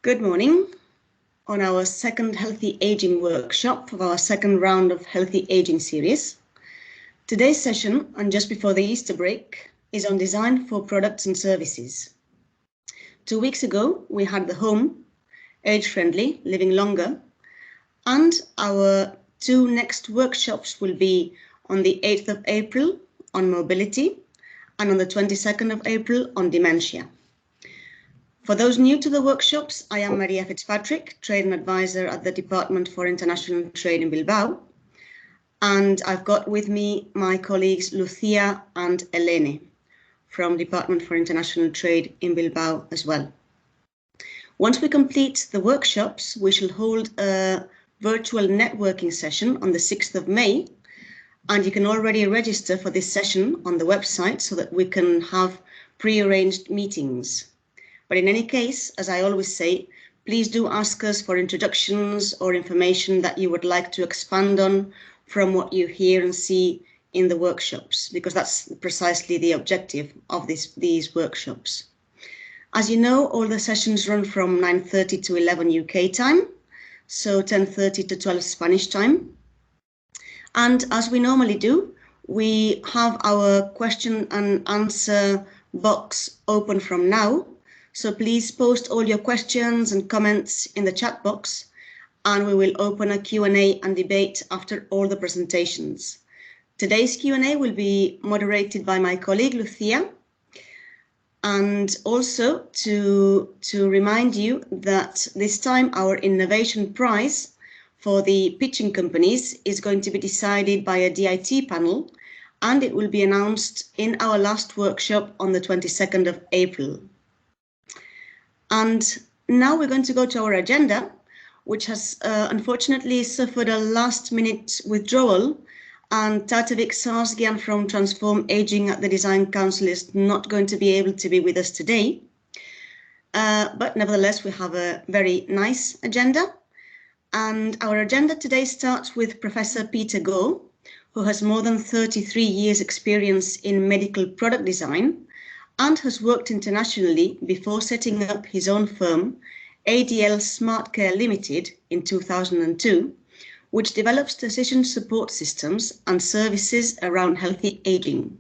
Good morning on our second Healthy Aging workshop of our second round of Healthy Aging series. Today's session, and just before the Easter break, is on design for products and services. 2 weeks ago, we had the home, age-friendly, living longer, and our two next workshops will be on the 8th of April on mobility and on the 22nd of April on dementia. For those new to the workshops, I am Maria Fitzpatrick, Trade and Advisor at the Department for International Trade in Bilbao. And I've got with me my colleagues Lucia and Elene from Department for International Trade in Bilbao as well. Once we complete the workshops, we shall hold a virtual networking session on the 6th of May. And you can already register for this session on the website so that we can have pre-arranged meetings. But in any case, as I always say, please do ask us for introductions or information that you would like to expand on from what you hear and see in the workshops, because that's precisely the objective of these workshops. As you know, all the sessions run from 9:30 to 11 UK time, so 10:30 to 12 Spanish time. And as we normally do, we have our question and answer box open from now. So please post all your questions and comments in the chat box, and we will open a Q&A and debate after all the presentations. Today's Q&A will be moderated by my colleague Lucia. And also to remind you that this time our innovation prize for the pitching companies is going to be decided by a DIT panel, and it will be announced in our last workshop on the 22nd of April. And now we're going to go to our agenda, which has unfortunately suffered a last-minute withdrawal, and Tatevik Sarsgian from Transform Aging at the Design Council is not going to be able to be with us today. But nevertheless, we have a very nice agenda. And our agenda today starts with Professor Peter Goh, who has more than 33 years experience in medical product design and has worked internationally before setting up his own firm, ADL Smart Care Limited, in 2002, which develops decision support systems and services around healthy aging.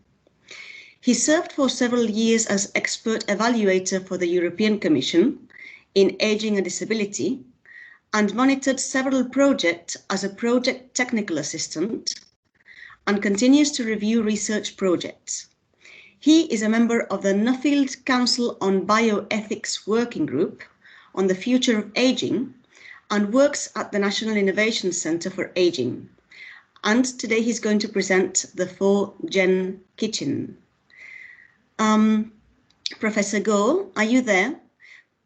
He served for several years as expert evaluator for the European Commission in aging and disability, and monitored several projects as a project technical assistant, and continues to review research projects. He is a member of the Nuffield Council on Bioethics Working Group on the Future of Aging and works at the National Innovation Centre for Aging. And today he's going to present the 4-Gen Kitchen. Professor Goh, are you there?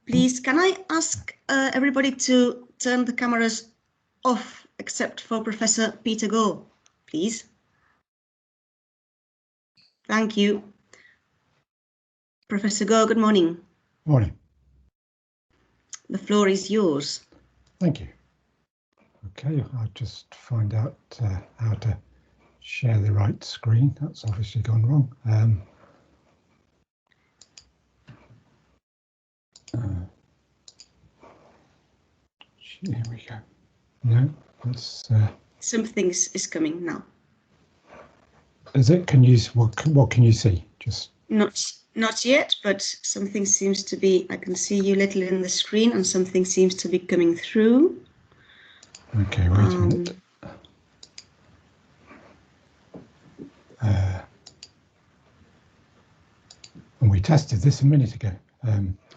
Please, can I ask everybody to turn the cameras off except for Professor Peter Goh, please? Thank you. Professor Goh, good morning. Morning. The floor is yours. Thank you. Okay, I'll just find out how to share the right screen. That's obviously gone wrong. Here we go. No, that's. Something is coming now. Is it? Can you? What can you see? Just. Not yet, but something seems to be. I can see you little in the screen, and something seems to be coming through. Okay, wait a minute. And we tested this a minute ago.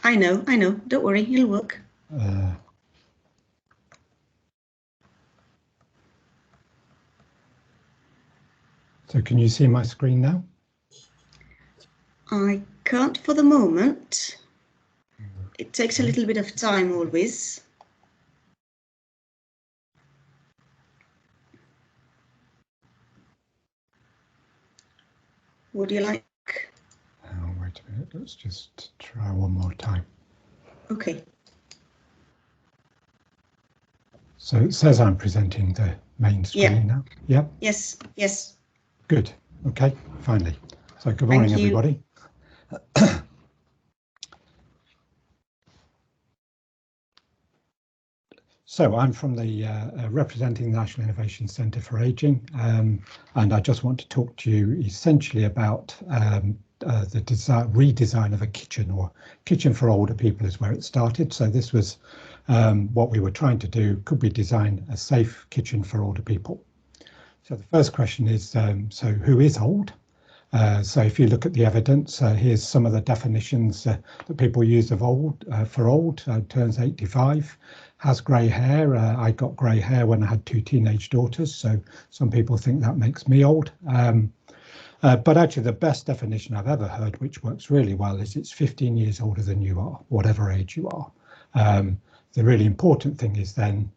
I know. Don't worry, it'll work. So can you see my screen now? I can't for the moment. It takes a little bit of time always. Would you like? Oh, wait a minute. Let's just try one more time. Okay. So it says I'm presenting the main screen now. Yep. Yes. Good. Okay, finally. So good morning, everybody. So I'm from the representing the National Innovation Centre for Ageing, and I just want to talk to you essentially about the redesign of a kitchen, or kitchen for older people is where it started. So this was what we were trying to do. Could we design a safe kitchen for older people? So the first question is, so who is old? So if you look at the evidence, here's some of the definitions that people use of old, for old. Turns 85, has grey hair. I got grey hair when I had 2 teenage daughters, so some people think that makes me old. But actually the best definition I've ever heard, which works really well, is it's 15 years older than you are, whatever age you are. The really important thing is then,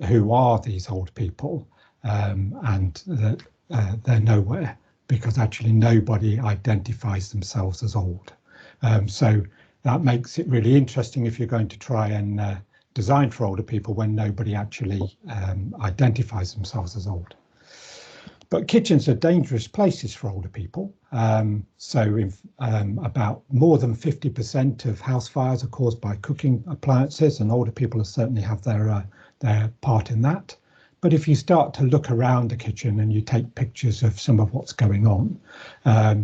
who are these old people? And that they're nowhere, because actually nobody identifies themselves as old. So that makes it really interesting if you're going to try and design for older people when nobody actually identifies themselves as old. But kitchens are dangerous places for older people. So if, about more than 50% of house fires are caused by cooking appliances, and older people certainly have their part in that. But if you start to look around the kitchen and you take pictures of some of what's going on,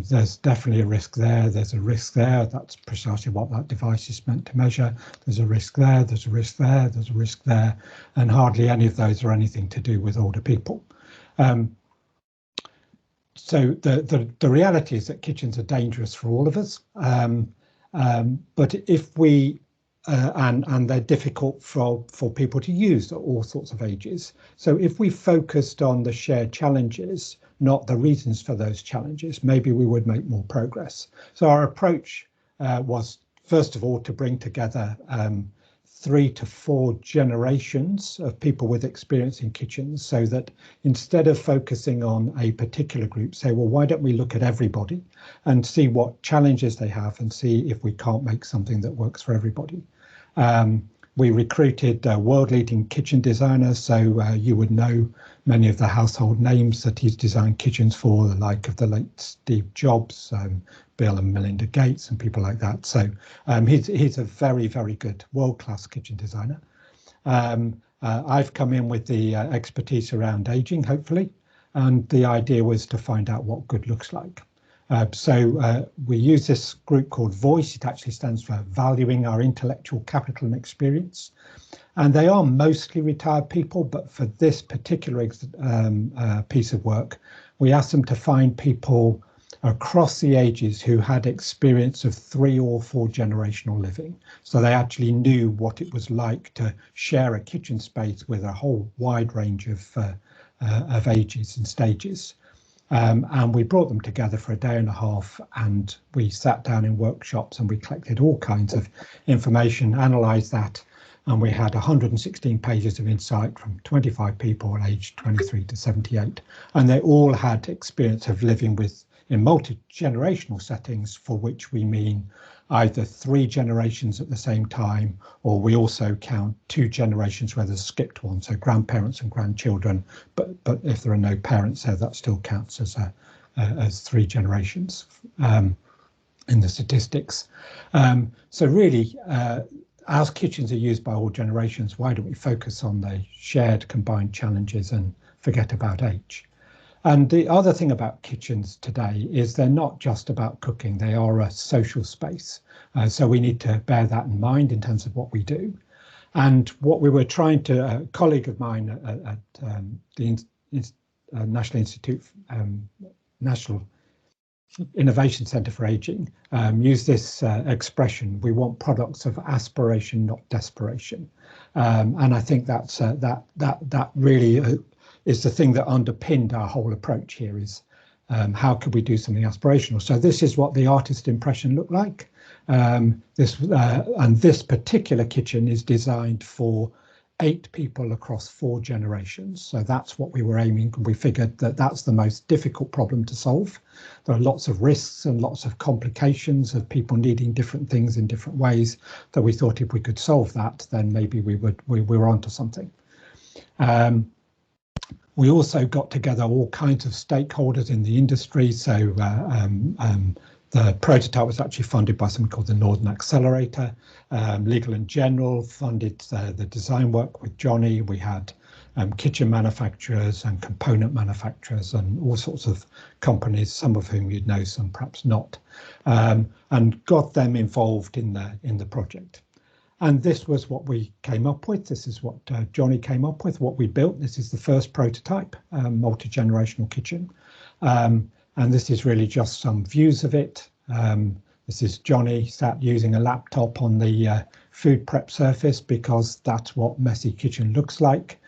there's definitely a risk there. There's a risk there. That's precisely what that device is meant to measure. There's a risk there. There's a risk there. There's a risk there. And hardly any of those are anything to do with older people. So the reality is that kitchens are dangerous for all of us. But if we and they're difficult for people to use at all sorts of ages. So if we focused on the shared challenges, not the reasons for those challenges, maybe we would make more progress. So our approach was, first of all, to bring together 3 to 4 generations of people with experience in kitchens, so that instead of focusing on a particular group, say, well, why don't we look at everybody and see what challenges they have and see if we can't make something that works for everybody. We recruited world-leading kitchen designers, so you would know many of the household names that he's designed kitchens for, the like of the late Steve Jobs, Bill and Melinda Gates, and people like that. So he's a very, very good world-class kitchen designer. I've come in with the expertise around aging, hopefully, and the idea was to find out what good looks like. So we use this group called VOICE. It actually stands for Valuing Our Intellectual Capital and Experience. And they are mostly retired people, but for this particular piece of work, we asked them to find people across the ages who had experience of 3 or 4 generational living. So they actually knew what it was like to share a kitchen space with a whole wide range of ages and stages. And we brought them together for a day and a half, and we sat down in workshops and we collected all kinds of information, analysed that, and we had 116 pages of insight from 25 people aged 23 to 78, and they all had experience of living in multi-generational settings, for which we mean either 3 generations at the same time, or we also count 2 generations where there's skipped one, so grandparents and grandchildren, but if there are no parents there, that still counts as 3 generations in the statistics. So really, as kitchens are used by all generations, why don't we focus on the shared combined challenges and forget about age? And the other thing about kitchens today is they're not just about cooking, they are a social space. So we need to bear that in mind in terms of what we do. And what we were trying to, a colleague of mine at the National Innovation Centre for Ageing used this expression: we want products of aspiration, not desperation. And I think that's that really is the thing that underpinned our whole approach here, is how could we do something aspirational? So this is what the artist impression looked like. And this particular kitchen is designed for 8 people across 4 generations. So that's what we were aiming. We figured that that's the most difficult problem to solve. There are lots of risks and lots of complications of people needing different things in different ways, that we thought if we could solve that, then maybe we were onto something. We also got together all kinds of stakeholders in the industry, so The prototype was actually funded by something called the Northern Accelerator. Legal & General funded the design work with Johnny. We had kitchen manufacturers and component manufacturers and all sorts of companies, some of whom you'd know, some perhaps not, and got them involved in the project. And this was what we came up with. This is what Johnny came up with, what we built. This is the first prototype, multi-generational kitchen. And this is really just some views of it. This is Johnny sat using a laptop on the food prep surface, because that's what Messy Kitchen looks like.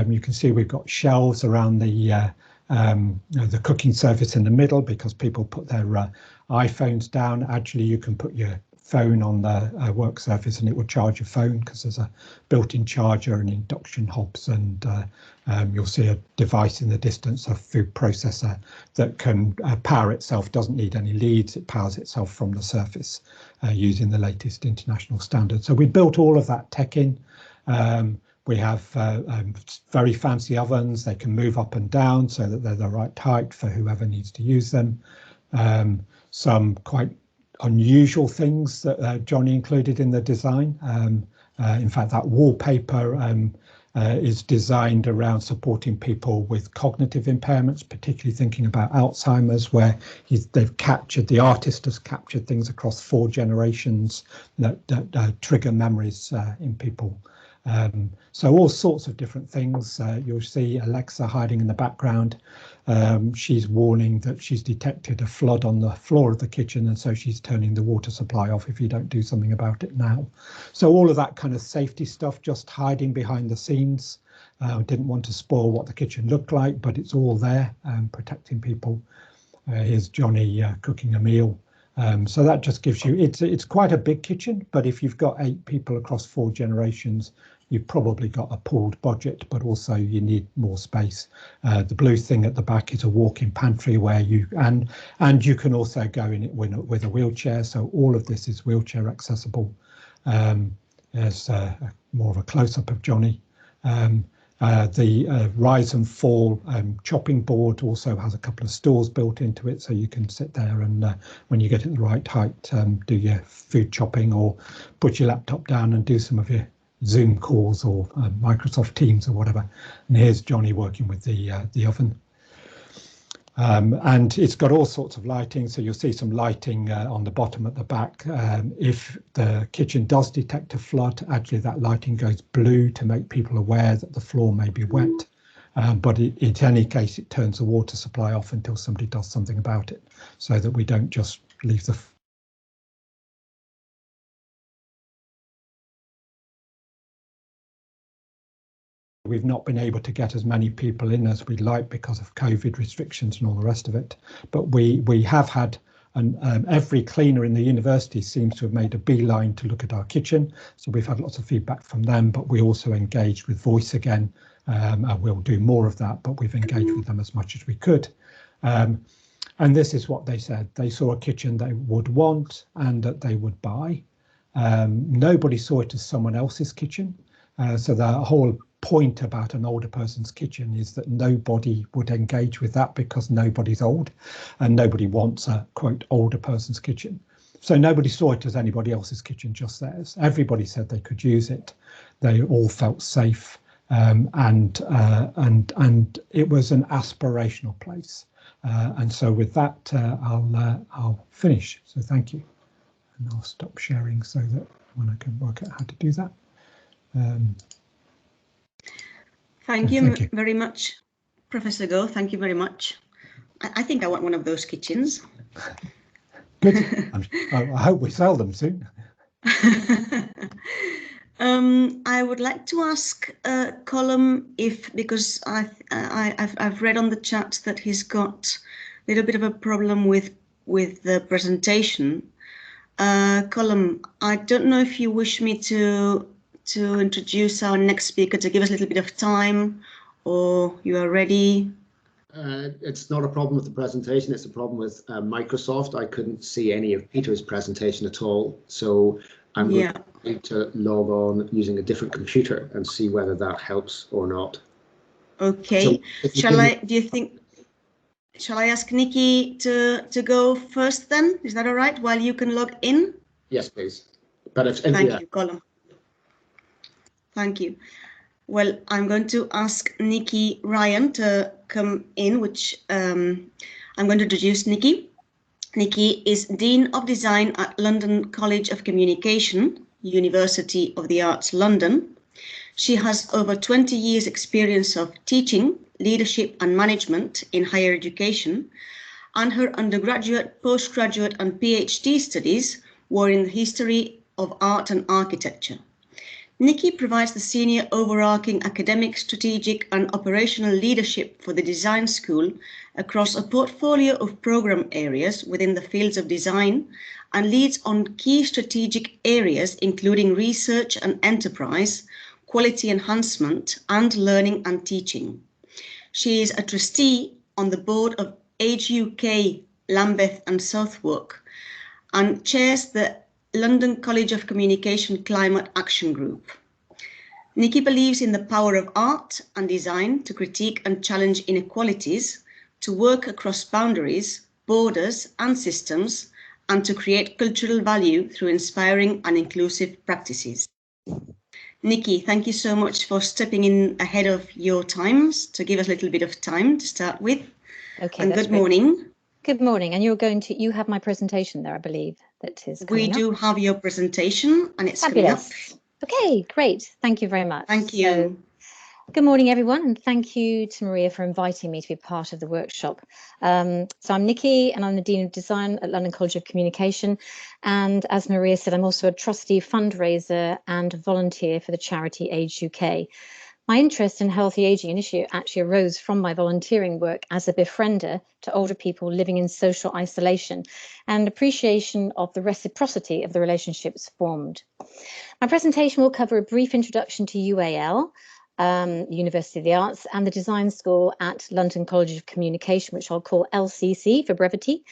You can see we've got shelves around the cooking surface in the middle, because people put their iPhones down. Actually, you can put your phone on the work surface and it will charge your phone, because there's a built-in charger and induction hobs, and you'll see a device in the distance, a food processor that can power itself, doesn't need any leads, it powers itself from the surface using the latest international standards. So we built all of that tech in. We have very fancy ovens. They can move up and down so that they're the right height for whoever needs to use them. Some quite unusual things that Johnny included in the design. In fact, that wallpaper is designed around supporting people with cognitive impairments, particularly thinking about Alzheimer's, where the artist has captured things across 4 generations that trigger memories in people. So all sorts of different things. You'll see Alexa hiding in the background. She's warning that she's detected a flood on the floor of the kitchen, and so she's turning the water supply off if you don't do something about it now. So all of that kind of safety stuff, just hiding behind the scenes. Didn't want to spoil what the kitchen looked like, but it's all there, protecting people. Here's Johnny cooking a meal. So that just gives you, it's quite a big kitchen, but if you've got 8 people across 4 generations, you've probably got a pooled budget, but also you need more space. The blue thing at the back is a walk-in pantry where you you can also go in it with a wheelchair. So all of this is wheelchair accessible. There's more of a close-up of Johnny. The rise and fall chopping board also has a couple of stools built into it, so you can sit there and when you get it the right height, do your food chopping or put your laptop down and do some of your Zoom calls or Microsoft Teams or whatever. And here's Johnny working with the oven. And it's got all sorts of lighting, so you'll see some lighting on the bottom at the back. If the kitchen does detect a flood, actually that lighting goes blue to make people aware that the floor may be wet. But in any case, it turns the water supply off until somebody does something about it, so that we don't just leave the We've not been able to get as many people in as we'd like because of COVID restrictions and all the rest of it. But we have had, every cleaner in the university seems to have made a beeline to look at our kitchen. So we've had lots of feedback from them, but we also engaged with Voice again. And we'll do more of that, but we've engaged with them as much as we could. And this is what they said. They saw a kitchen they would want and that they would buy. Nobody saw it as someone else's kitchen. So the whole point about an older person's kitchen is that nobody would engage with that because nobody's old and nobody wants a quote older person's kitchen. So nobody saw it as anybody else's kitchen, just theirs. Everybody said they could use it. They all felt safe, and it was an aspirational place. And so with that, I'll finish. So thank you, and I'll stop sharing so that when I can work out how to do that. Thank you very much, Professor Goh. Thank you very much. I think I want one of those kitchens. Good. I hope we sell them soon. I would like to ask Colm because I've read on the chat that he's got a little bit of a problem with the presentation. Colm, I don't know if you wish me to introduce our next speaker to give us a little bit of time, or you are ready? It's not a problem with the presentation, it's a problem with Microsoft. I couldn't see any of Peter's presentation at all, so I'm going to log on using a different computer and see whether that helps or not. Okay, so shall I ask Nikki to go first then? Is that all right, while you can log in? Yes, please. But if, Thank you, Colin. Thank you. Well, I'm going to ask Nikki Ryan to come in, which I'm going to introduce Nikki. Nikki is Dean of Design at London College of Communication, University of the Arts, London. She has over 20 years experience of teaching, leadership and management in higher education, and her undergraduate, postgraduate and PhD studies were in the history of art and architecture. Nikki provides the senior overarching academic, strategic and operational leadership for the design school across a portfolio of program areas within the fields of design and leads on key strategic areas including research and enterprise, quality enhancement and learning and teaching. She is a trustee on the board of Age UK, Lambeth and Southwark and chairs the London College of Communication Climate Action Group. Nikki believes in the power of art and design to critique and challenge inequalities, to work across boundaries, borders and systems, and to create cultural value through inspiring and inclusive practices. Nikki, thank you so much for stepping in ahead of your times to give us a little bit of time to start with. Okay, and good morning. Good morning. And you have my presentation there, I believe, that is coming up. We do have your presentation and it's coming up. Okay, great. Thank you very much. Thank you. So, good morning, everyone, and thank you to Maria for inviting me to be part of the workshop. So I'm Nikki, and I'm the Dean of Design at London College of Communication. And as Maria said, I'm also a trustee, fundraiser, and volunteer for the charity Age UK. My interest in healthy ageing initially actually arose from my volunteering work as a befriender to older people living in social isolation and appreciation of the reciprocity of the relationships formed. My presentation will cover a brief introduction to UAL, University of the Arts, and the Design School at London College of Communication, which I'll call LCC for brevity.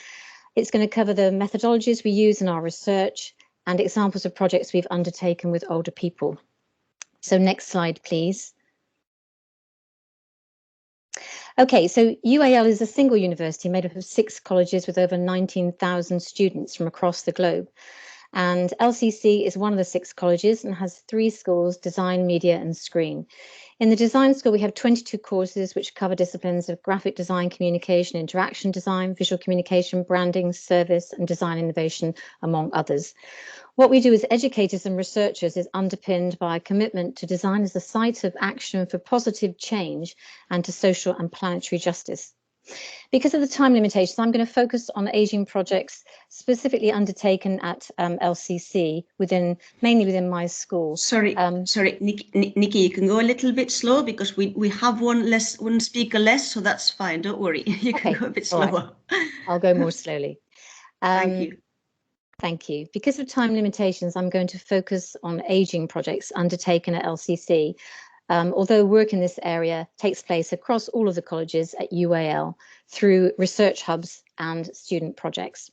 It's going to cover the methodologies we use in our research and examples of projects we've undertaken with older people. So next slide, please. Okay, so UAL is a single university made up of 6 colleges with over 19,000 students from across the globe. And LCC is one of the 6 colleges and has 3 schools, design, media and screen. In the design school, we have 22 courses which cover disciplines of graphic design, communication, interaction design, visual communication, branding, service and design innovation, among others. What we do as educators and researchers is underpinned by a commitment to design as a site of action for positive change and to social and planetary justice. Because of the time limitations, I'm going to focus on ageing projects specifically undertaken at LCC, mainly within my school. Sorry, Nikki, you can go a little bit slow because we have one speaker less, so that's fine. Don't worry, you can go a bit slower. Right. I'll go more slowly. Thank you. Thank you. Because of time limitations, I'm going to focus on ageing projects undertaken at LCC. Although work in this area takes place across all of the colleges at UAL through research hubs and student projects.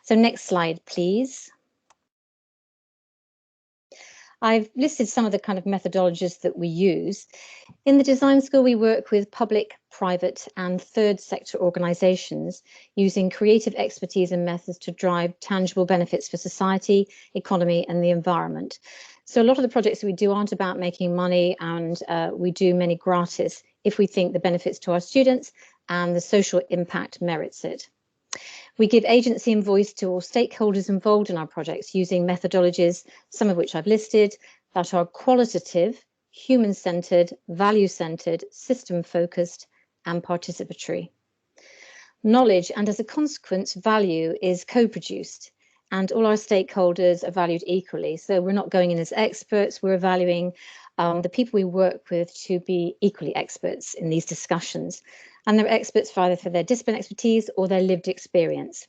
So next slide, please. I've listed some of the kind of methodologies that we use. In the design school, we work with public, private and third sector organisations using creative expertise and methods to drive tangible benefits for society, economy and the environment. So a lot of the projects that we do aren't about making money, and we do many gratis if we think the benefits to our students and the social impact merits it. We give agency and voice to all stakeholders involved in our projects using methodologies, some of which I've listed, that are qualitative, human-centred, value-centred, system-focused and participatory. Knowledge and as a consequence value is co-produced and all our stakeholders are valued equally. So we're not going in as experts, we're valuing the people we work with to be equally experts in these discussions. And they're experts either for their discipline expertise or their lived experience.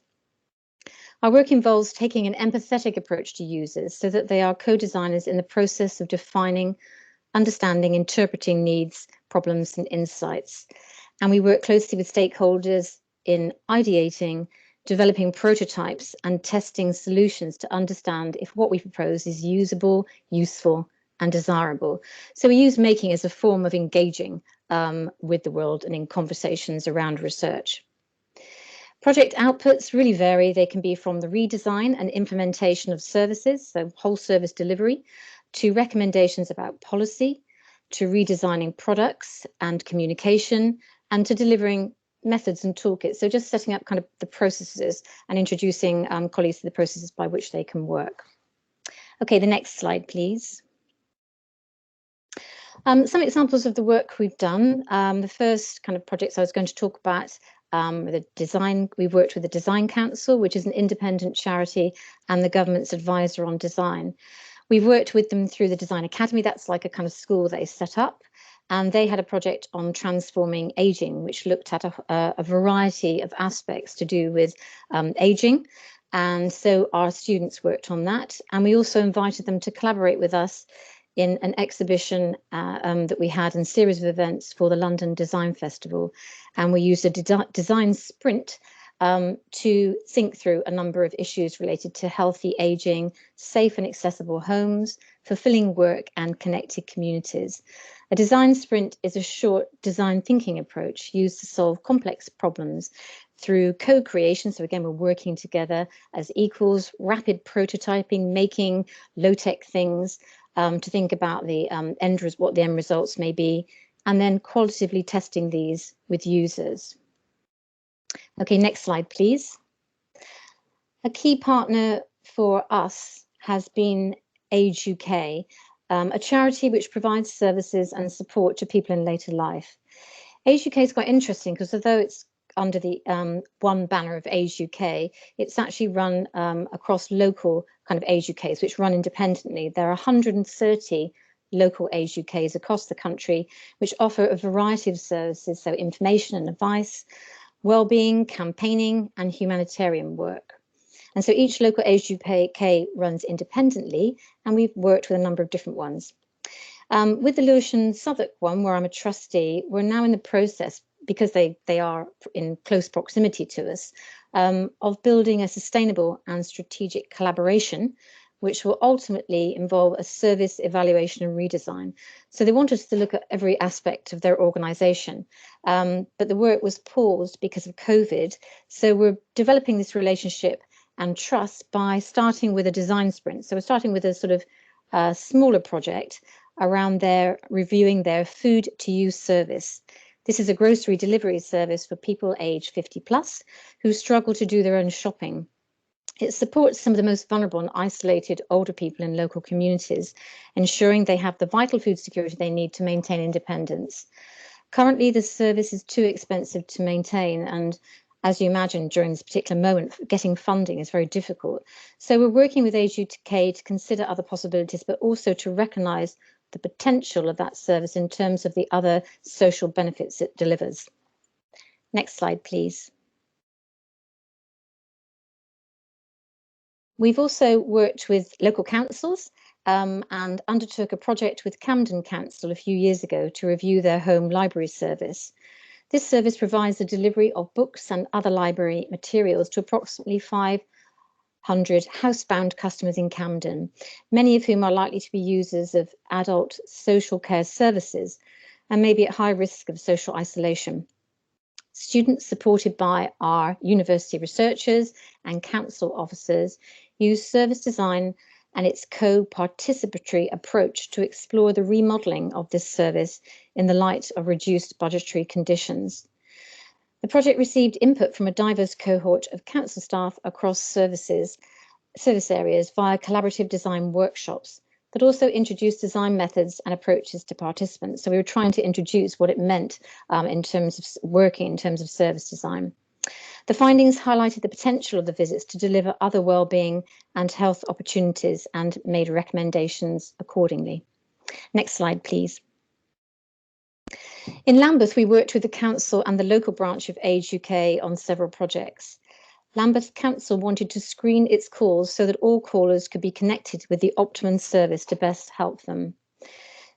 Our work involves taking an empathetic approach to users so that they are co-designers in the process of defining, understanding, interpreting needs, problems and insights. And we work closely with stakeholders in ideating, developing prototypes and testing solutions to understand if what we propose is usable, useful and desirable. So we use making as a form of engaging with the world and in conversations around research. Project outputs really vary. They can be from the redesign and implementation of services, so whole service delivery, to recommendations about policy, to redesigning products and communication, and to delivering methods and toolkits. So just setting up kind of the processes and introducing colleagues to the processes by which they can work. Okay, the next slide, please. Some examples of the work we've done. The first kind of projects I was going to talk about, the design, we worked with the Design Council, which is an independent charity and the government's advisor on design. We've worked with them through the Design Academy. That's like a kind of school they set up. And they had a project on transforming aging, which looked at a variety of aspects to do with aging. And so our students worked on that. And we also invited them to collaborate with us in an exhibition that we had and series of events for the London Design Festival. And we used a design sprint to think through a number of issues related to healthy aging, safe and accessible homes, fulfilling work and connected communities. A design sprint is a short design thinking approach used to solve complex problems through co-creation. So again, we're working together as equals, rapid prototyping, making low-tech things to think about the what the end results may be, and then qualitatively testing these with users. Okay, next slide, please. A key partner for us has been Age UK, a charity which provides services and support to people in later life. Age UK is quite interesting because although it's under the one banner of Age UK, it's actually run across local kind of Age UKs, which run independently. There are 130 local Age UKs across the country, which offer a variety of services, so information and advice, well-being, campaigning, and humanitarian work. And so each local Age UK runs independently, and we've worked with a number of different ones. With the Lewisham and Southwark one, where I'm a trustee, we're now in the process, because they are in close proximity to us, of building a sustainable and strategic collaboration, which will ultimately involve a service evaluation and redesign. So they want us to look at every aspect of their organisation, but the work was paused because of COVID. So we're developing this relationship and trust by starting with a design sprint. So we're starting with a sort of smaller project around reviewing their food to use service. This is a grocery delivery service for people aged 50 plus who struggle to do their own shopping. It supports some of the most vulnerable and isolated older people in local communities, ensuring they have the vital food security they need to maintain independence. Currently, the service is too expensive to maintain, and as you imagine, during this particular moment, getting funding is very difficult. So we're working with Age UK to consider other possibilities, but also to recognise the potential of that service in terms of the other social benefits it delivers. Next slide, please. We've also worked with local councils and undertook a project with Camden Council a few years ago to review their home library service. This service provides the delivery of books and other library materials to approximately 500 housebound customers in Camden, many of whom are likely to be users of adult social care services and may be at high risk of social isolation. Students supported by our university researchers and council officers use service design and its co-participatory approach to explore the remodelling of this service in the light of reduced budgetary conditions. The project received input from a diverse cohort of council staff across service areas via collaborative design workshops, but also introduced design methods and approaches to participants. So we were trying to introduce what it meant in terms of working in terms of service design. The findings highlighted the potential of the visits to deliver other wellbeing and health opportunities and made recommendations accordingly. Next slide, please. In Lambeth, we worked with the council and the local branch of Age UK on several projects. Lambeth Council wanted to screen its calls so that all callers could be connected with the optimum service to best help them.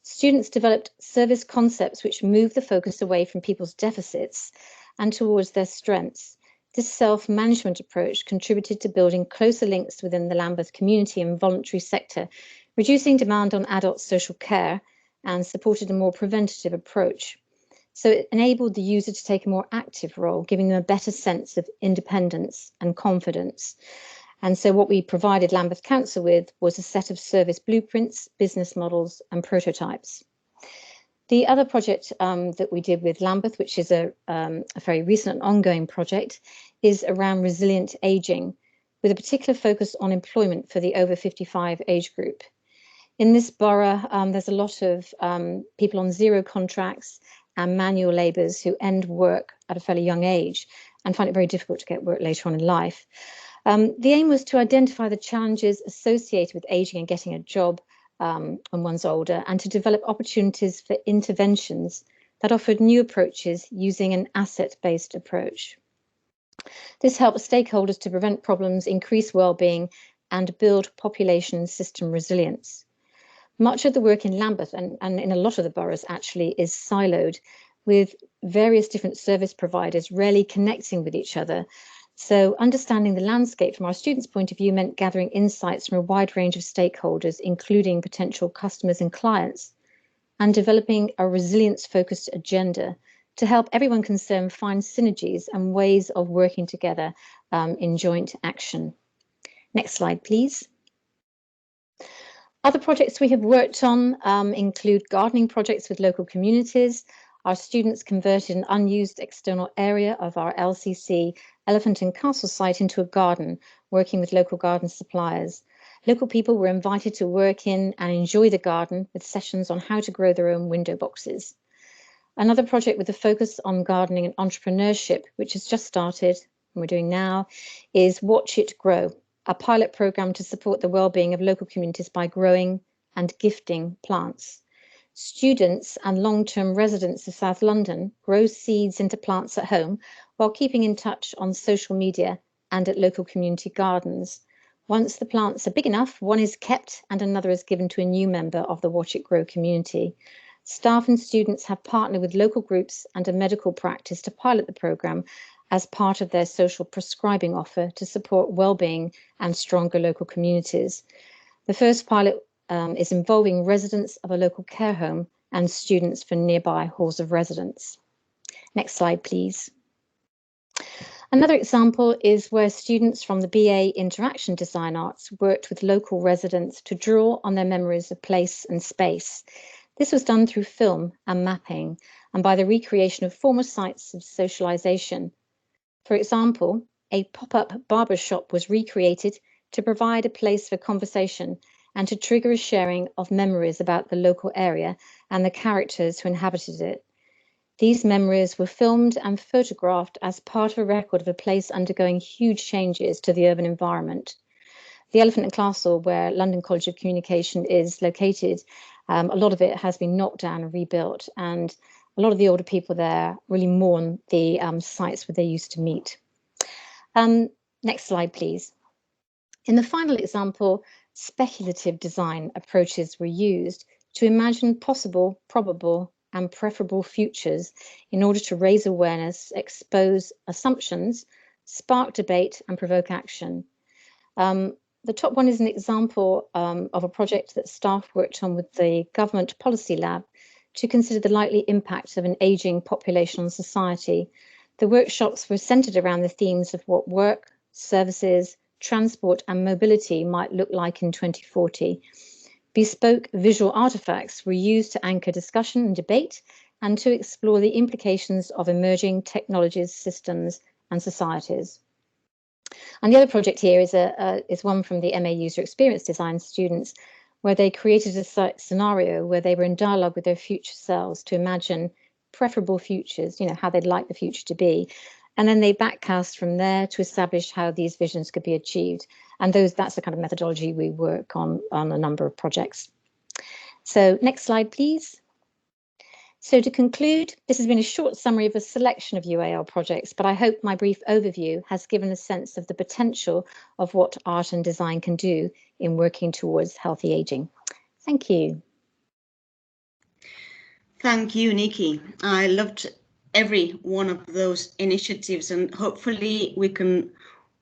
Students developed service concepts which moved the focus away from people's deficits and towards their strengths. This self-management approach contributed to building closer links within the Lambeth community and voluntary sector, reducing demand on adult social care and supported a more preventative approach. So it enabled the user to take a more active role, giving them a better sense of independence and confidence. And so what we provided Lambeth Council with was a set of service blueprints, business models and prototypes. The other project that we did with Lambeth, which is a very recent and ongoing project, is around resilient ageing, with a particular focus on employment for the over 55 age group. In this borough, there's a lot of people on zero contracts and manual labourers who end work at a fairly young age and find it very difficult to get work later on in life. The aim was to identify the challenges associated with ageing and getting a job when one's older, and to develop opportunities for interventions that offered new approaches using an asset-based approach. This helps stakeholders to prevent problems, increase well-being, and build population and system resilience. Much of the work in Lambeth and in a lot of the boroughs actually is siloed, with various different service providers rarely connecting with each other. So understanding the landscape from our students' point of view meant gathering insights from a wide range of stakeholders, including potential customers and clients, and developing a resilience-focused agenda to help everyone concerned find synergies and ways of working together in joint action. Next slide, please. Other projects we have worked on include gardening projects with local communities. Our students converted an unused external area of our LCC Elephant and Castle site into a garden, working with local garden suppliers. Local people were invited to work in and enjoy the garden with sessions on how to grow their own window boxes. Another project with a focus on gardening and entrepreneurship, which has just started and we're doing now, is Watch It Grow, a pilot programme to support the well-being of local communities by growing and gifting plants. Students and long-term residents of South London grow seeds into plants at home while keeping in touch on social media and at local community gardens. Once the plants are big enough, one is kept and another is given to a new member of the Watch It Grow community. Staff and students have partnered with local groups and a medical practice to pilot the programme as part of their social prescribing offer to support well-being and stronger local communities. The first pilot is involving residents of a local care home and students for nearby halls of residence. Next slide, please. Another example is where students from the BA Interaction Design Arts worked with local residents to draw on their memories of place and space. This was done through film and mapping and by the recreation of former sites of socialisation. For example, a pop-up barber shop was recreated to provide a place for conversation and to trigger a sharing of memories about the local area and the characters who inhabited it. These memories were filmed and photographed as part of a record of a place undergoing huge changes to the urban environment. The Elephant and Castle, where London College of Communication is located, a lot of it has been knocked down and rebuilt, and a lot of the older people there really mourn the sites where they used to meet. Next slide, please. In the final example, speculative design approaches were used to imagine possible, probable, and preferable futures in order to raise awareness, expose assumptions, spark debate, and provoke action. The top one is an example of a project that staff worked on with the Government Policy Lab to consider the likely impact of an ageing population on society. The workshops were centred around the themes of what work, services, transport and mobility might look like in 2040. Bespoke visual artefacts were used to anchor discussion and debate and to explore the implications of emerging technologies, systems and societies. And the other project here is one from the MA User Experience Design students, where they created a scenario where they were in dialogue with their future selves to imagine preferable futures, how they'd like the future to be. And then they backcast from there to establish how these visions could be achieved. And that's the kind of methodology we work on a number of projects. So next slide, please. So to conclude, this has been a short summary of a selection of UAL projects, but I hope my brief overview has given a sense of the potential of what art and design can do in working towards healthy ageing. Thank you. Thank you, Nikki. I loved every one of those initiatives, and hopefully we can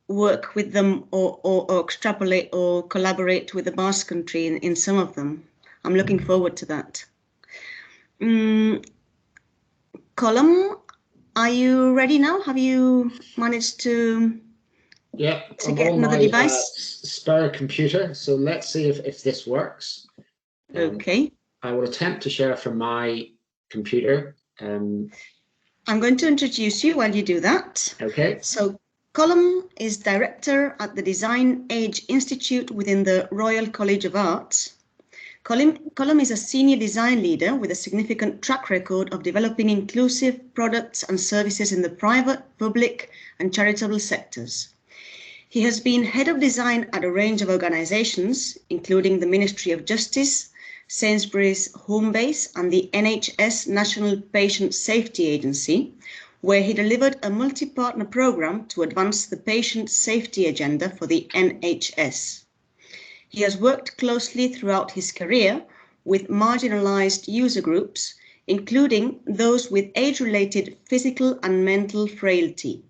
work with them or extrapolate or collaborate with the Basque Country in some of them. I'm looking forward to that. Colm, are you ready now? Have you managed to get another device? Spare computer. So let's see if this works. Okay. I will attempt to share from my computer. I'm going to introduce you while you do that. Okay. So Colm is director at the Design Age Institute within the Royal College of Art. Colm is a senior design leader with a significant track record of developing inclusive products and services in the private, public and charitable sectors. He has been head of design at a range of organisations, including the Ministry of Justice, Sainsbury's Homebase and the NHS National Patient Safety Agency, where he delivered a multi-partner programme to advance the patient safety agenda for the NHS. He has worked closely throughout his career with marginalised user groups, including those with age-related physical and mental frailty.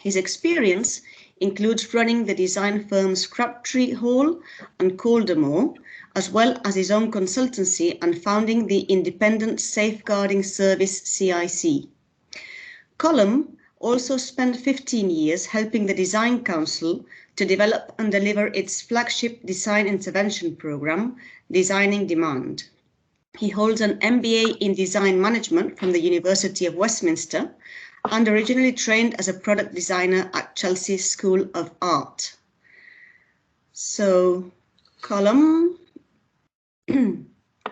His experience includes running the design firms Crabtree Hall and Caldermore, as well as his own consultancy and founding the independent safeguarding service CIC. Colm also spent 15 years helping the Design Council to develop and deliver its flagship design intervention programme, Designing Demand. He holds an MBA in Design Management from the University of Westminster and originally trained as a product designer at Chelsea School of Art. So, Colm.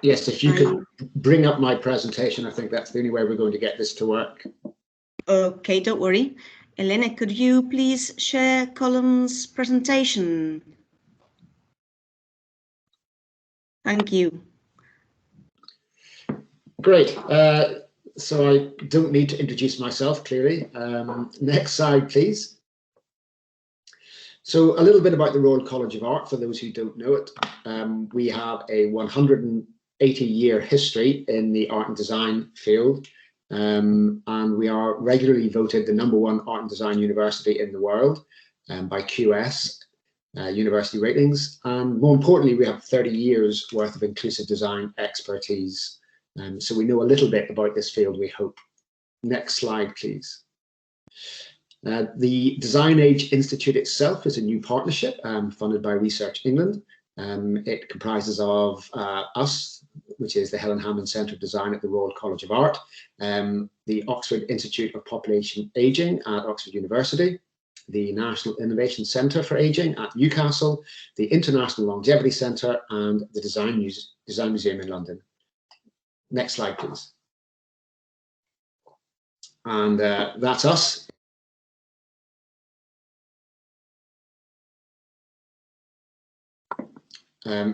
Yes, if you could bring up my presentation, I think that's the only way we're going to get this to work. Okay, don't worry. Elena, could you please share Colm's presentation? Thank you. Great. So I don't need to introduce myself, clearly. Next slide, please. So a little bit about the Royal College of Art, for those who don't know it. We have a 180-year history in the art and design field. And we are regularly voted the #1 art and design university in the world by QS University Ratings. And more importantly, we have 30 years worth of inclusive design expertise. So we know a little bit about this field, we hope. Next slide, please. The Design Age Institute itself is a new partnership funded by Research England. It comprises of us, which is the Helen Hammond Centre of Design at the Royal College of Art, the Oxford Institute of Population Ageing at Oxford University, the National Innovation Centre for Ageing at Newcastle, the International Longevity Centre, and the Design Museum in London. Next slide, please. And that's us.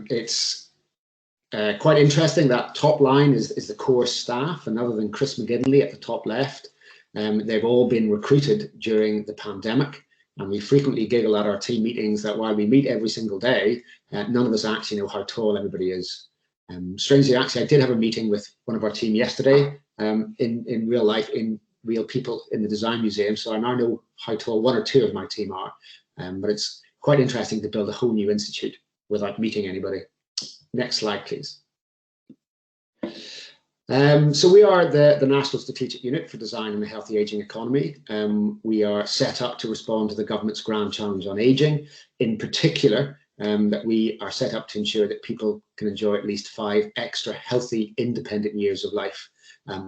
It's quite interesting. That top line is the core staff, and other than Chris McGinley at the top left, they've all been recruited during the pandemic. And we frequently giggle at our team meetings that while we meet every single day, none of us actually know how tall everybody is. Strangely, actually, I did have a meeting with one of our team yesterday in real life, in real people in the Design Museum. So I now know how tall 1 or 2 of my team are. But it's quite interesting to build a whole new institute without meeting anybody. Next slide, please. So we are the National Strategic Unit for Design in the Healthy Ageing Economy. We are set up to respond to the government's grand challenge on ageing, in particular, that we are set up to ensure that people can enjoy at least 5 extra healthy, independent years of life,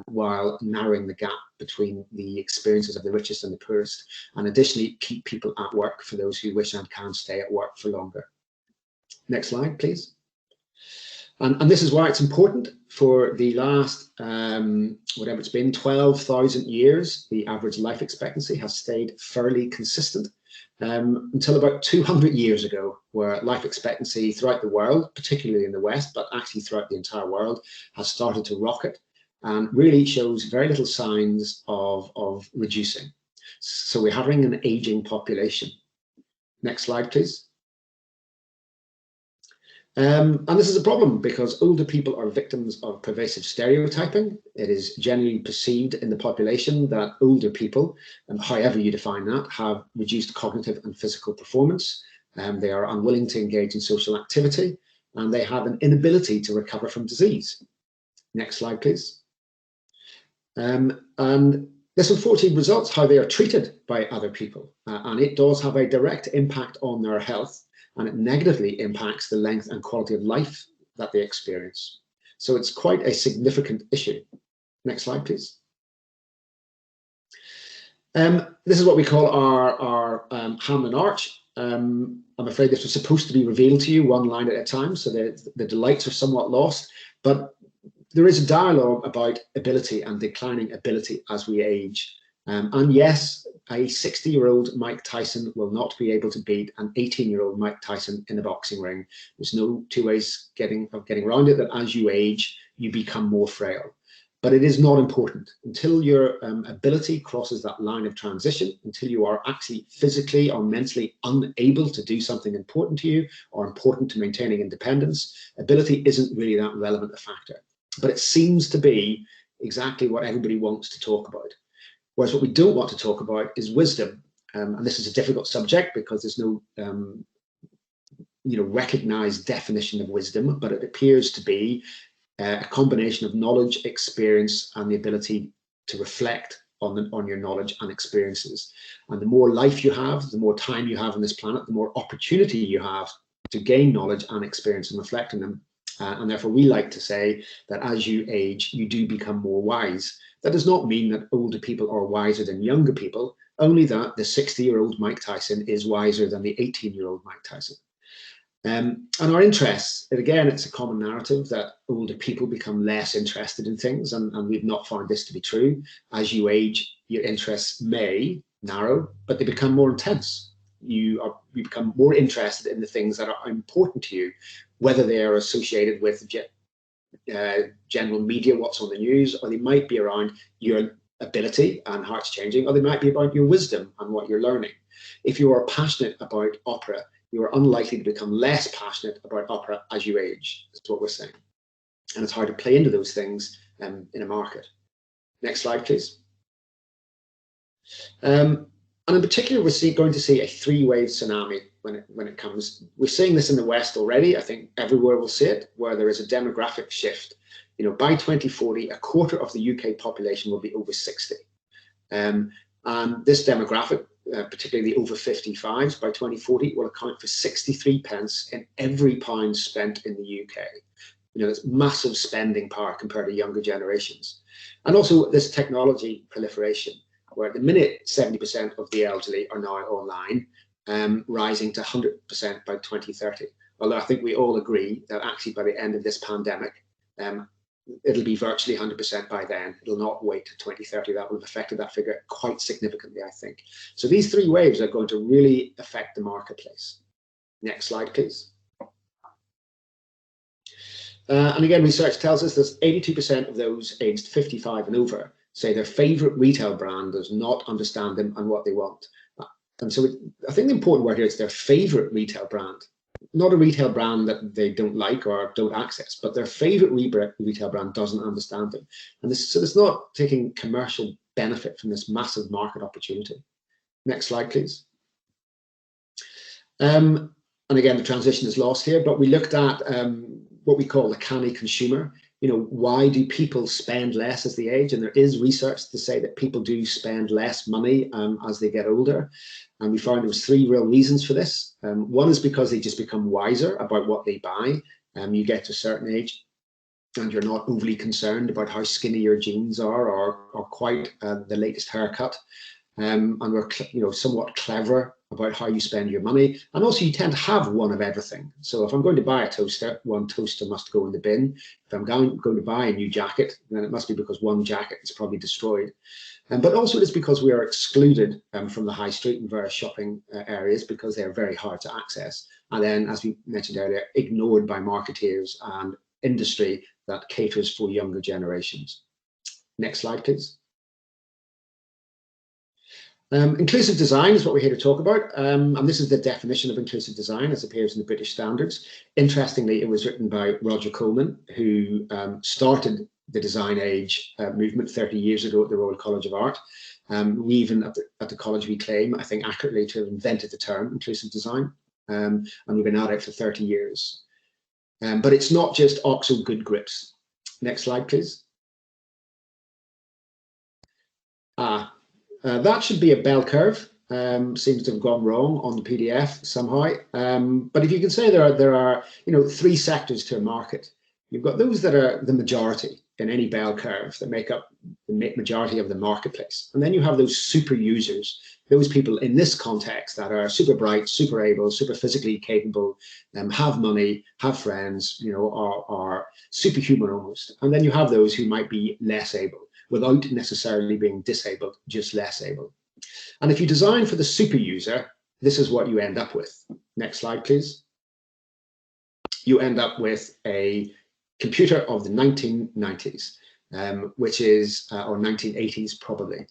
while narrowing the gap between the experiences of the richest and the poorest, and additionally keep people at work for those who wish and can stay at work for longer. Next slide, please. And this is why it's important. For the last, whatever it's been, 12,000 years, the average life expectancy has stayed fairly consistent until about 200 years ago, where life expectancy throughout the world, particularly in the West, but actually throughout the entire world, has started to rocket and really shows very little signs of reducing. So we're having an aging population. Next slide, please. And this is a problem because older people are victims of pervasive stereotyping. It is generally perceived in the population that older people, however you define that, have reduced cognitive and physical performance. They are unwilling to engage in social activity, and they have an inability to recover from disease. Next slide, please. And this unfortunately results how they are treated by other people, and it does have a direct impact on their health, and it negatively impacts the length and quality of life that they experience. So it's quite a significant issue. Next slide, please. This is what we call our Hamlin Arch. I'm afraid this was supposed to be revealed to you one line at a time, so the delights are somewhat lost, but there is a dialogue about ability and declining ability as we age. And yes, a 60-year-old Mike Tyson will not be able to beat an 18-year-old Mike Tyson in a boxing ring. There's no two ways of getting around it, that as you age, you become more frail. But it is not important until your ability crosses that line of transition, until you are actually physically or mentally unable to do something important to you or important to maintaining independence. Ability isn't really that relevant a factor, but it seems to be exactly what everybody wants to talk about. Whereas what we don't want to talk about is wisdom. And this is a difficult subject because there's no recognized definition of wisdom, but it appears to be a combination of knowledge, experience, and the ability to reflect on your knowledge and experiences. And the more life you have, the more time you have on this planet, the more opportunity you have to gain knowledge and experience and reflect on them. And therefore, we like to say that as you age, you do become more wise. That does not mean that older people are wiser than younger people, only that the 60-year-old Mike Tyson is wiser than the 18-year-old Mike Tyson. And our interests, again, it's a common narrative that older people become less interested in things, and we've not found this to be true. As you age, your interests may narrow, but they become more intense. You become more interested in the things that are important to you, whether they are associated with general media, what's on the news, or they might be around your ability and how it's changing, or they might be about your wisdom and what you're learning. If you are passionate about opera, you are unlikely to become less passionate about opera as you age. That's what we're saying. And it's hard to play into those things in a market. Next slide, please. And in particular, we're going to see a three-wave tsunami when it comes. We're seeing this in the West already. I think everywhere we'll see it, where there is a demographic shift. By 2040, a quarter of the UK population will be over 60. And this demographic, particularly the over 55s, by 2040 will account for 63 pence in every pound spent in the UK. It's massive spending power compared to younger generations. And also this technology proliferation, where at the minute 70% of the elderly are now online, rising to 100% by 2030. Although I think we all agree that actually by the end of this pandemic, it'll be virtually 100% by then. It'll not wait to 2030. That will have affected that figure quite significantly, I think. So these three waves are going to really affect the marketplace. Next slide, please. And again, research tells us that 82% of those aged 55 and over say their favorite retail brand does not understand them and what they want. And so I think the important word here is their favorite retail brand. Not a retail brand that they don't like or don't access, but their favorite retail brand doesn't understand them. And so it's not taking commercial benefit from this massive market opportunity. Next slide, please. And again, the transition is lost here, but we looked at what we call the canny consumer. Why do people spend less as they age? And there is research to say that people do spend less money as they get older. And we found there was three real reasons for this. One is because they just become wiser about what they buy. You get to a certain age and you're not overly concerned about how skinny your jeans are or quite the latest haircut. And we're somewhat clever about how you spend your money. And also you tend to have one of everything. So if I'm going to buy a toaster, one toaster must go in the bin. If I'm going to buy a new jacket, then it must be because one jacket is probably destroyed. But also it is because we are excluded from the high street and various shopping areas because they are very hard to access. And then, as we mentioned earlier, ignored by marketeers and industry that caters for younger generations. Next slide, please. Inclusive design is what we're here to talk about, and this is the definition of inclusive design as appears in the British Standards. Interestingly, it was written by Roger Coleman, who started the Design Age movement 30 years ago at the Royal College of Art. We even at the college, we claim, I think accurately, to have invented the term inclusive design, and we've been at it for 30 years. But it's not just OXO good grips. Next slide, please. That should be a bell curve. Seems to have gone wrong on the PDF somehow. But if you can say there are three sectors to a market. You've got those that are the majority in any bell curve that make up the majority of the marketplace. And then you have those super users, those people in this context that are super bright, super able, super physically capable, have money, have friends, are superhuman almost. And then you have those who might be less able without necessarily being disabled, just less able. And if you design for the super user, this is what you end up with. Next slide, please. You end up with a computer of the 1990s, which is, or 1980s probably,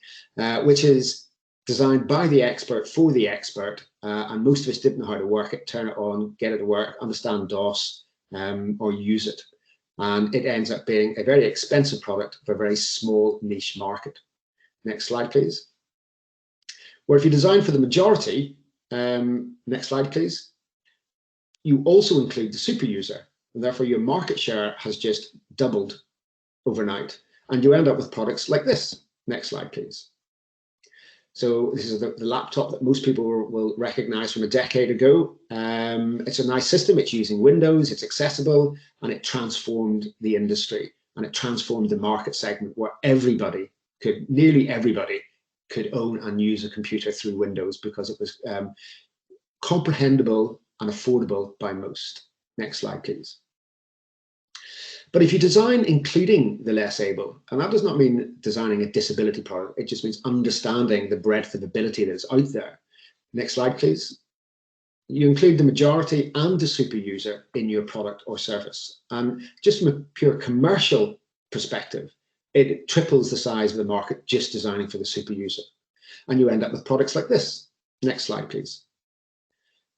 which is designed by the expert for the expert, and most of us didn't know how to work it, turn it on, get it to work, understand DOS, or use it. And it ends up being a very expensive product for a very small niche market. Next slide, please. Where if you design for the majority, next slide, please, you also include the super user. And therefore, your market share has just doubled overnight. And you end up with products like this. Next slide, please. So this is the laptop that most people will recognize from a decade ago. It's a nice system. It's using Windows. It's accessible. And it transformed the industry. And it transformed the market segment where everybody could, nearly everybody, could own and use a computer through Windows because it was comprehensible and affordable by most. Next slide, please. But if you design including the less able, and that does not mean designing a disability product, it just means understanding the breadth of ability that is out there. Next slide, please. You include the majority and the super user in your product or service. And just from a pure commercial perspective, it triples the size of the market just designing for the super user. And you end up with products like this. Next slide, please.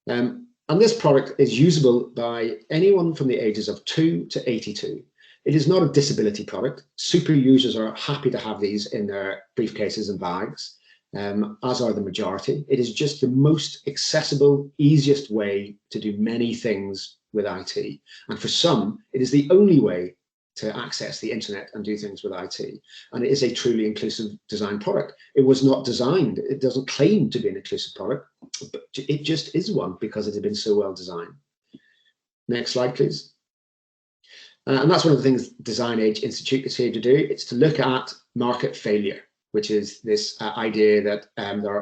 And this product is usable by anyone from the ages of 2 to 82. It is not a disability product. Super users are happy to have these in their briefcases and bags, as are the majority. It is just the most accessible, easiest way to do many things with IT. And for some, it is the only way to access the internet and do things with IT. And it is a truly inclusive design product. It was not designed, it doesn't claim to be an inclusive product, but it just is one because it had been so well designed. Next slide, please. And that's one of the things Design Age Institute is here to do. It's to look at market failure, which is this idea that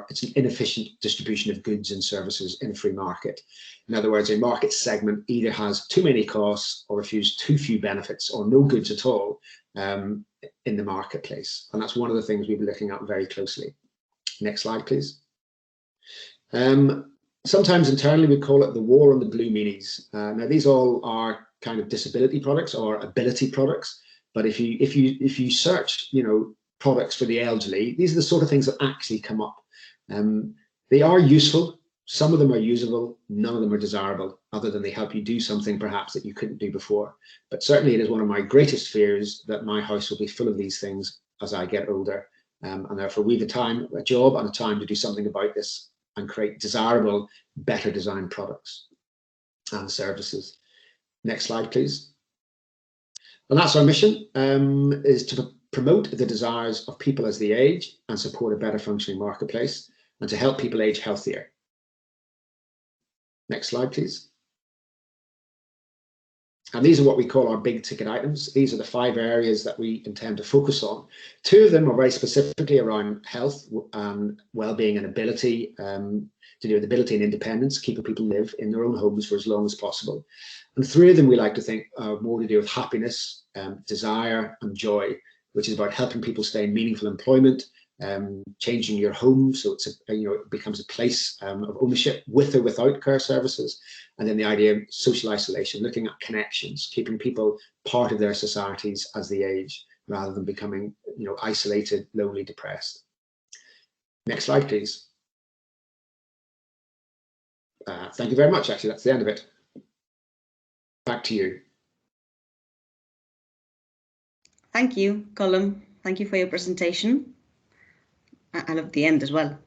it's an inefficient distribution of goods and services in a free market. In other words, a market segment either has too many costs or refuse too few benefits or no goods at all in the marketplace. And that's one of the things we'll be looking at very closely. Next slide, please. Sometimes internally we call it the war on the blue meanies. Now these all are kind of disability products or ability products, but if you search, products for the elderly, these are the sort of things that actually come up. They are useful. Some of them are usable, none of them are desirable, other than they help you do something perhaps that you couldn't do before. But certainly it is one of my greatest fears that my house will be full of these things as I get older. And therefore we have a job and a time to do something about this and create desirable, better designed products and services. Next slide, please. And that's our mission, is to promote the desires of people as they age and support a better functioning marketplace and to help people age healthier. Next slide, please. And these are what we call our big ticket items. These are the 5 areas that we intend to focus on. 2 of them are very specifically around health and well-being and ability, to do with ability and independence, keeping people live in their own homes for as long as possible. And 3 of them we like to think are more to do with happiness, desire and joy, which is about helping people stay in meaningful employment, changing your home so it becomes a place of ownership with or without care services, and then the idea of social isolation, looking at connections, keeping people part of their societies as they age rather than becoming isolated, lonely, depressed. Next slide, please. Thank you very much. Actually, that's the end of it. Back to you. Thank you, Colm. Thank you for your presentation. I love the end as well.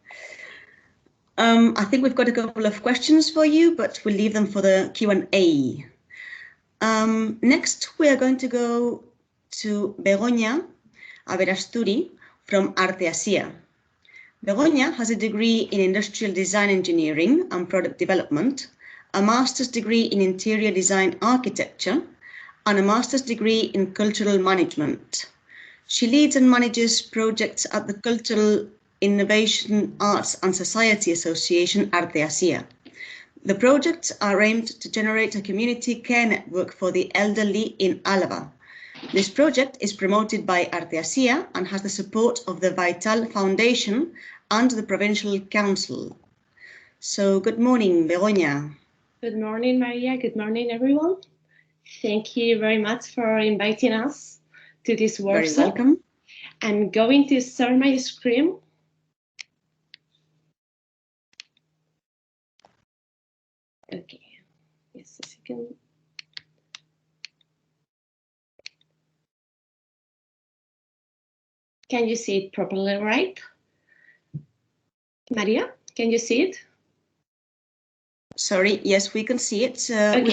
I think we've got a couple of questions for you, but we'll leave them for the Q&A. Next, we are going to go to Begoña Aberasturi from Arteasia. Begoña has a degree in Industrial Design Engineering and Product Development, a master's degree in Interior Design Architecture, and a master's degree in Cultural Management. She leads and manages projects at the Cultural Innovation, Arts and Society Association, Arteasia. The projects are aimed to generate a community care network for the elderly in Álava. This project is promoted by Arteasia and has the support of the Vital Foundation and the Provincial Council. So good morning, Begoña. Good morning, Maria. Good morning, everyone. Thank you very much for inviting us to this workshop. Very welcome. I'm going to share my screen. Okay, just a second. Can you see it properly, right? Maria, can you see it? Sorry, yes, we can see it. Okay.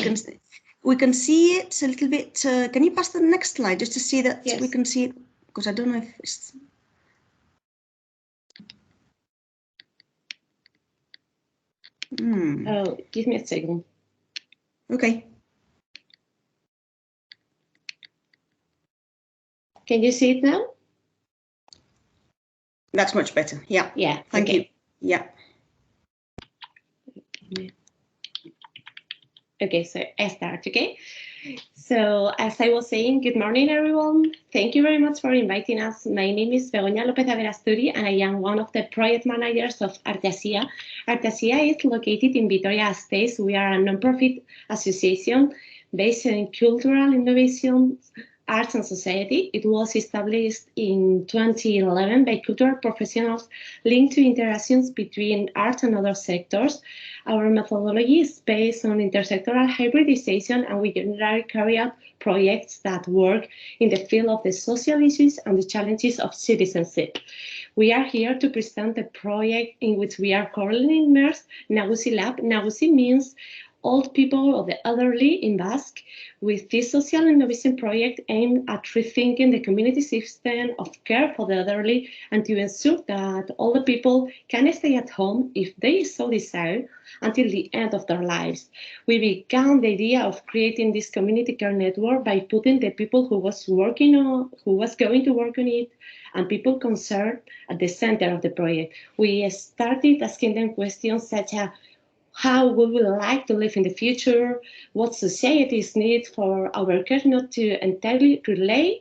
We can see it a little bit. Can you pass the next slide just to see that Yes. we can see it? Because I don't know if it's... Oh, give me a second. Okay. Can you see it now? That's much better. Yeah. Yeah. Thank you. Yeah. Okay, so I start, okay? So as I was saying, good morning, everyone. Thank you very much for inviting us. My name is Begoña López Averasturi, and I am one of the project managers of Arteasia. Arteasia is located in Vitoria-Gasteiz. We are a non-profit association based in cultural innovation, arts and society. It was established in 2011 by cultural professionals linked to interactions between art and other sectors. Our methodology is based on intersectoral hybridization, and we generally carry out projects that work in the field of the social issues and the challenges of citizenship. We are here to present a project in which we are currently immersed, Nagusi Lab. Nagusi means old people or the elderly in Basque, with this social innovation project aimed at rethinking the community system of care for the elderly and to ensure that all the people can stay at home if they so desire until the end of their lives. We began the idea of creating this community care network by putting the people who was going to work on it and people concerned at the center of the project. We started asking them questions such as how we would like to live in the future, what societies need for our care not to entirely rely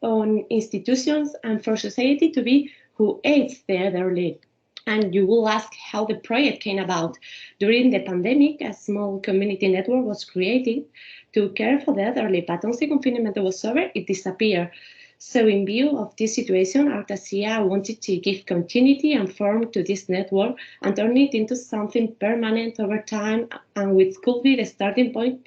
on institutions and for society to be who aids the elderly. And you will ask how the project came about. During the pandemic, a small community network was created to care for the elderly, but once the confinement was over, it disappeared. So in view of this situation, Arteasia wanted to give continuity and form to this network and turn it into something permanent over time, and which could be the starting point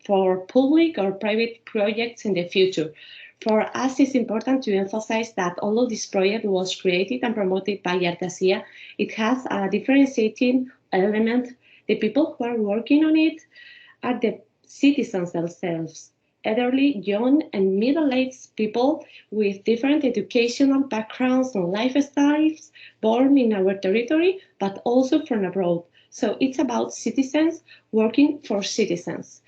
for public or private projects in the future. For us, it's important to emphasize that although this project was created and promoted by Arteasia, it has a differentiating element. The people who are working on it are the citizens themselves. Elderly, young, and middle-aged people with different educational backgrounds and lifestyles born in our territory, but also from abroad. So it's about citizens working for citizens.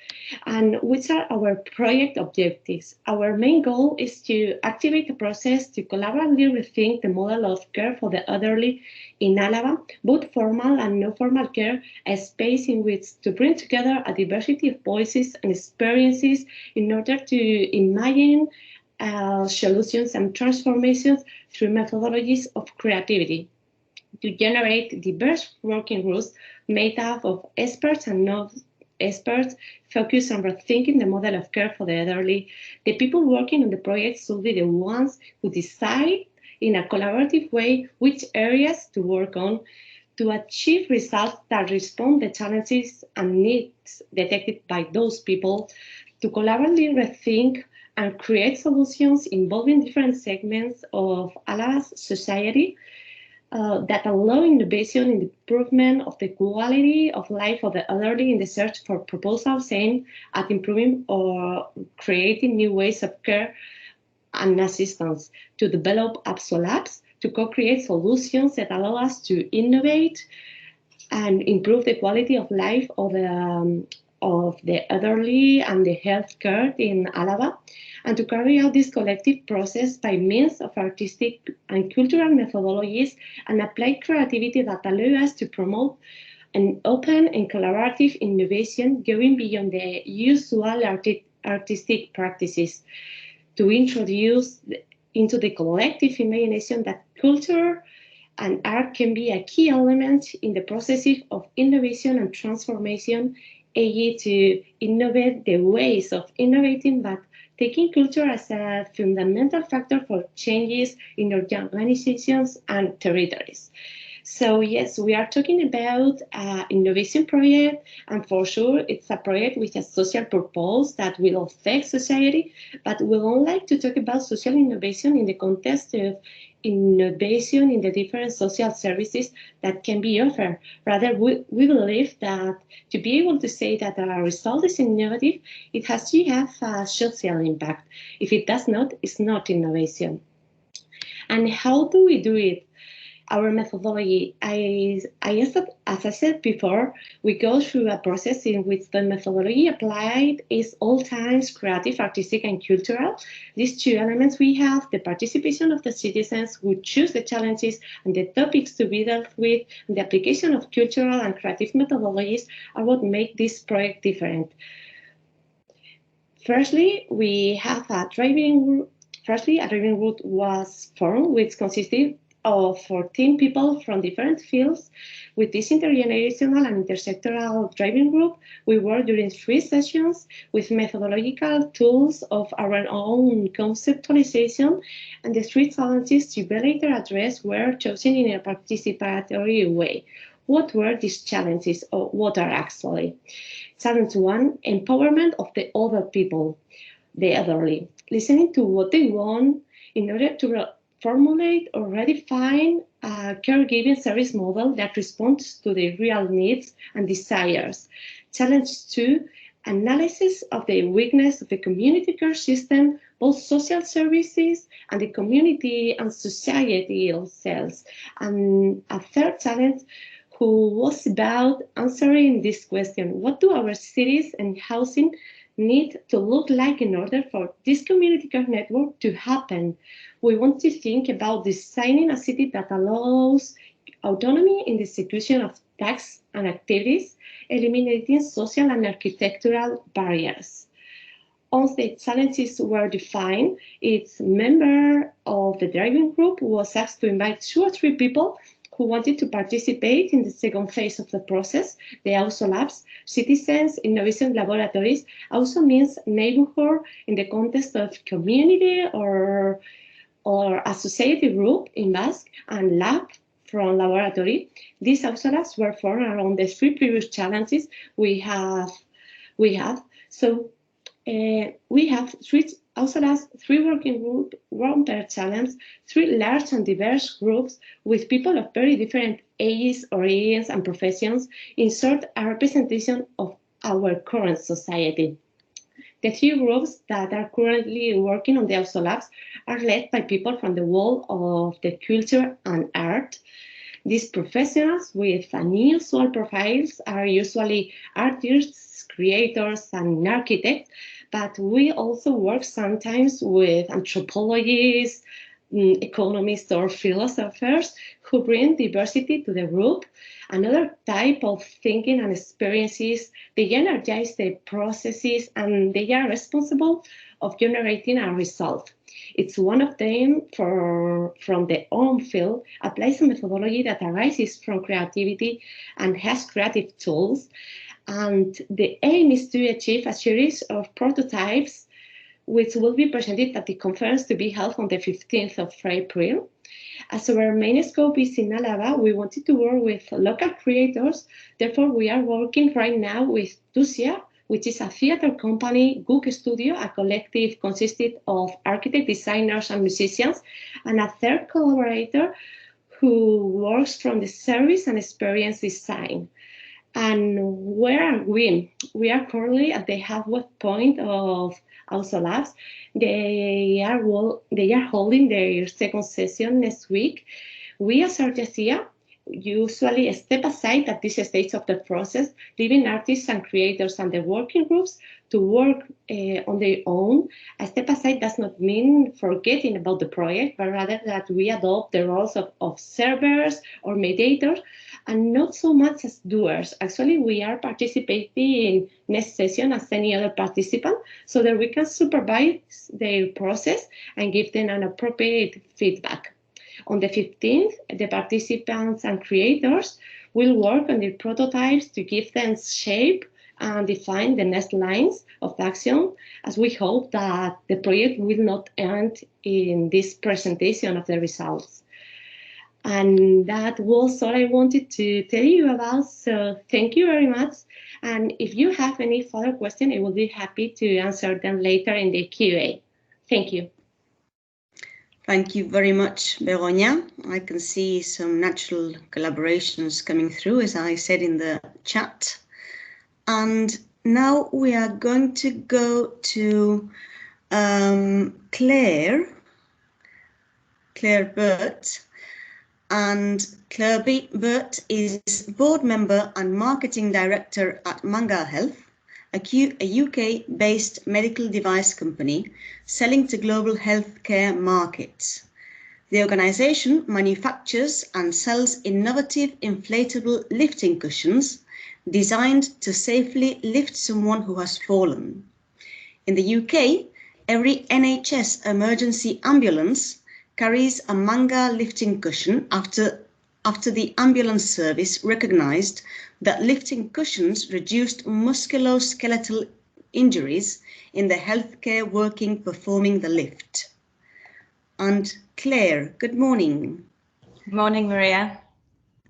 And which are our project objectives? Our main goal is to activate the process to collaboratively rethink the model of care for the elderly in Álava, both formal and non-formal care, a space in which to bring together a diversity of voices and experiences in order to imagine solutions and transformations through methodologies of creativity, to generate diverse working groups made up of experts and non-experts focused on rethinking the model of care for the elderly. The people working on the project should be the ones who decide in a collaborative way which areas to work on to achieve results that respond to the challenges and needs detected by those people, to collaboratively rethink and create solutions involving different segments of Álava's society that allow innovation in the improvement of the quality of life of the elderly in the search for proposals aimed at improving or creating new ways of care and assistance to develop APSO labs to co-create solutions that allow us to innovate and improve the quality of life of the elderly and the healthcare in Álava, and to carry out this collective process by means of artistic and cultural methodologies and applied creativity that allow us to promote an open and collaborative innovation going beyond the usual artistic practices, to introduce into the collective imagination that culture and art can be a key element in the processes of innovation and transformation, i.e. to innovate the ways of innovating, but taking culture as a fundamental factor for changes in organizations and territories. So yes, we are talking about an innovation project, and for sure it's a project with a social purpose that will affect society, but we don't like to talk about social innovation in the context of innovation in the different social services that can be offered. Rather, we believe that to be able to say that a result is innovative, it has to have a social impact. If it does not, it's not innovation. And how do we do it? Our methodology, as I said before, we go through a process in which the methodology applied is all times creative, artistic, and cultural. These two elements we have, the participation of the citizens who choose the challenges and the topics to be dealt with, and the application of cultural and creative methodologies are what make this project different. Firstly, we have a driving group. Firstly, a driving group was formed, which consisted of 14 people from different fields. With this intergenerational and intersectoral driving group, we worked during 3 sessions with methodological tools of our own conceptualization, and the 3 challenges to be later addressed were chosen in a participatory way. What were these challenges, or what are actually? Challenge 1, empowerment of the other people, the elderly, listening to what they want in order to formulate or redefine a caregiving service model that responds to the real needs and desires. Challenge 2, analysis of the weakness of the community care system, both social services and the community and society themselves. And a third challenge, who was about answering this question: what do our cities and housing need to look like in order for this community care network to happen? We want to think about designing a city that allows autonomy in the execution of tasks and activities, eliminating social and architectural barriers. Once the challenges were defined, each member of the driving group was asked to invite 2 or 3 people who wanted to participate in the second phase of the process, the AUSO labs. Citizens innovation laboratories also means neighborhood in the context of community or a society group in Basque, and lab from laboratory. These AUSO labs were formed around the 3 previous challenges we have. So we have 3 AUSO labs, 3 working groups, 1 per challenge, 3 large and diverse groups with people of very different ages, origins, and professions, in short, a representation of our current society. The 3 groups that are currently working on the AUSO labs are led by people from the world of the culture and art. These professionals with unusual profiles are usually artists, creators, and architects, but we also work sometimes with anthropologists, economists, or philosophers who bring diversity to the group. Another type of thinking and experiences, they energize the processes and they are responsible of generating a result. It's one of them from the own field, applies a methodology that arises from creativity and has creative tools. And the aim is to achieve a series of prototypes which will be presented at the conference to be held on the 15th of April. As our main scope is in Álava, we wanted to work with local creators. Therefore, we are working right now with Tusia, which is a theater company, Gook Studio, a collective consisted of architects, designers, and musicians, and a third collaborator who works from the service and experience design. And where are we? We are currently at the halfway point of Also Labs. They are holding their second session next week. We as Artesia usually step aside at this stage of the process, leaving artists and creators and the working groups to work on their own. A step aside does not mean forgetting about the project, but rather that we adopt the roles of observers or mediators, and not so much as doers. Actually, we are participating in next session as any other participant, so that we can supervise their process and give them an appropriate feedback. On the 15th, the participants and creators will work on their prototypes to give them shape and define the next lines of action, as we hope that the project will not end in this presentation of the results. And that was all I wanted to tell you about, so thank you very much. And if you have any further questions, I will be happy to answer them later in the Q&A. Thank you. Thank you very much, Begoña. I can see some natural collaborations coming through, as I said in the chat. And now we are going to go to Claire Burt. And Claire Burt is board member and marketing director at Manga Health, a UK-based medical device company selling to global healthcare markets. The organization manufactures and sells innovative inflatable lifting cushions designed to safely lift someone who has fallen. In the UK, every NHS emergency ambulance carries a Manga lifting cushion after the ambulance service recognized that lifting cushions reduced musculoskeletal injuries in the healthcare working performing the lift. And Claire, good morning. Good morning, Maria.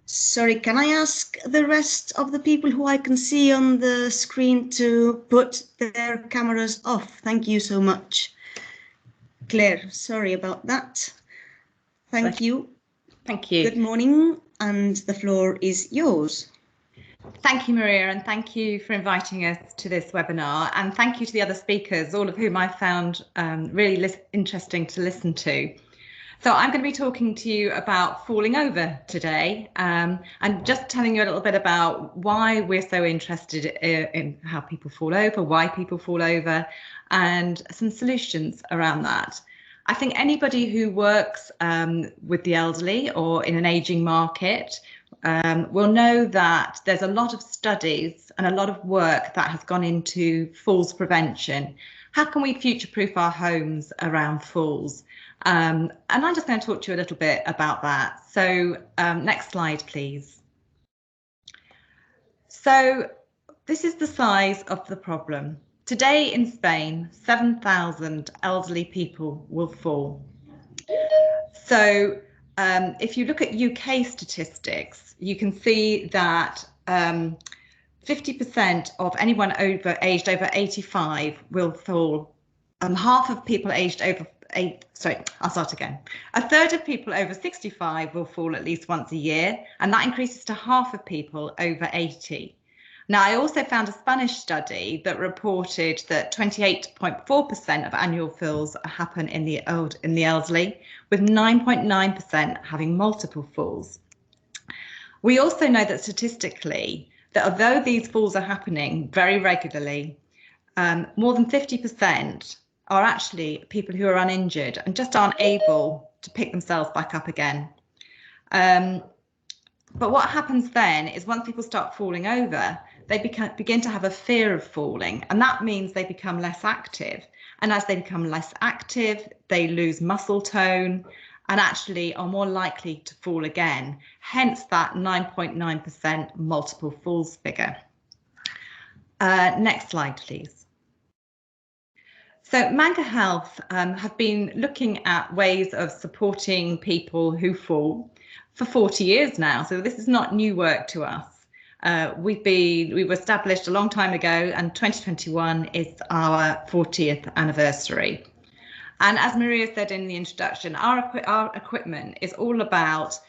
Sorry, can I ask the rest of the people who I can see on the screen to put their cameras off? Thank you so much. Claire, sorry about that. Thank you. Thank you. Good morning, and the floor is yours. Thank you, Maria, and thank you for inviting us to this webinar, and thank you to the other speakers, all of whom I found really interesting to listen to. So I'm going to be talking to you about falling over today, and just telling you a little bit about why we're so interested in how people fall over, why people fall over, and some solutions around that. I think anybody who works with the elderly or in an ageing market will know that there's a lot of studies and a lot of work that has gone into falls prevention. How can we future-proof our homes around falls? And I'm just going to talk to you a little bit about that. So next slide, please. So this is the size of the problem. Today in Spain, 7,000 elderly people will fall. So if you look at UK statistics, you can see that 50% of anyone aged over 85 will fall. Half of people aged over A third of people over 65 will fall at least once a year, and that increases to half of people over 80. Now, I also found a Spanish study that reported that 28.4% of annual falls happen in the elderly, with 9.9% having multiple falls. We also know that statistically, that although these falls are happening very regularly, more than 50% are actually people who are uninjured and just aren't able to pick themselves back up again. But what happens then is once people start falling over, they begin to have a fear of falling, and that means they become less active. And as they become less active, they lose muscle tone and actually are more likely to fall again, hence that 9.9% multiple falls figure. Next slide, please. So Manga Health have been looking at ways of supporting people who fall for 40 years now, so this is not new work to us. We were established a long time ago, and 2021 is our 40th anniversary. And as Maria said in the introduction, our equipment is all about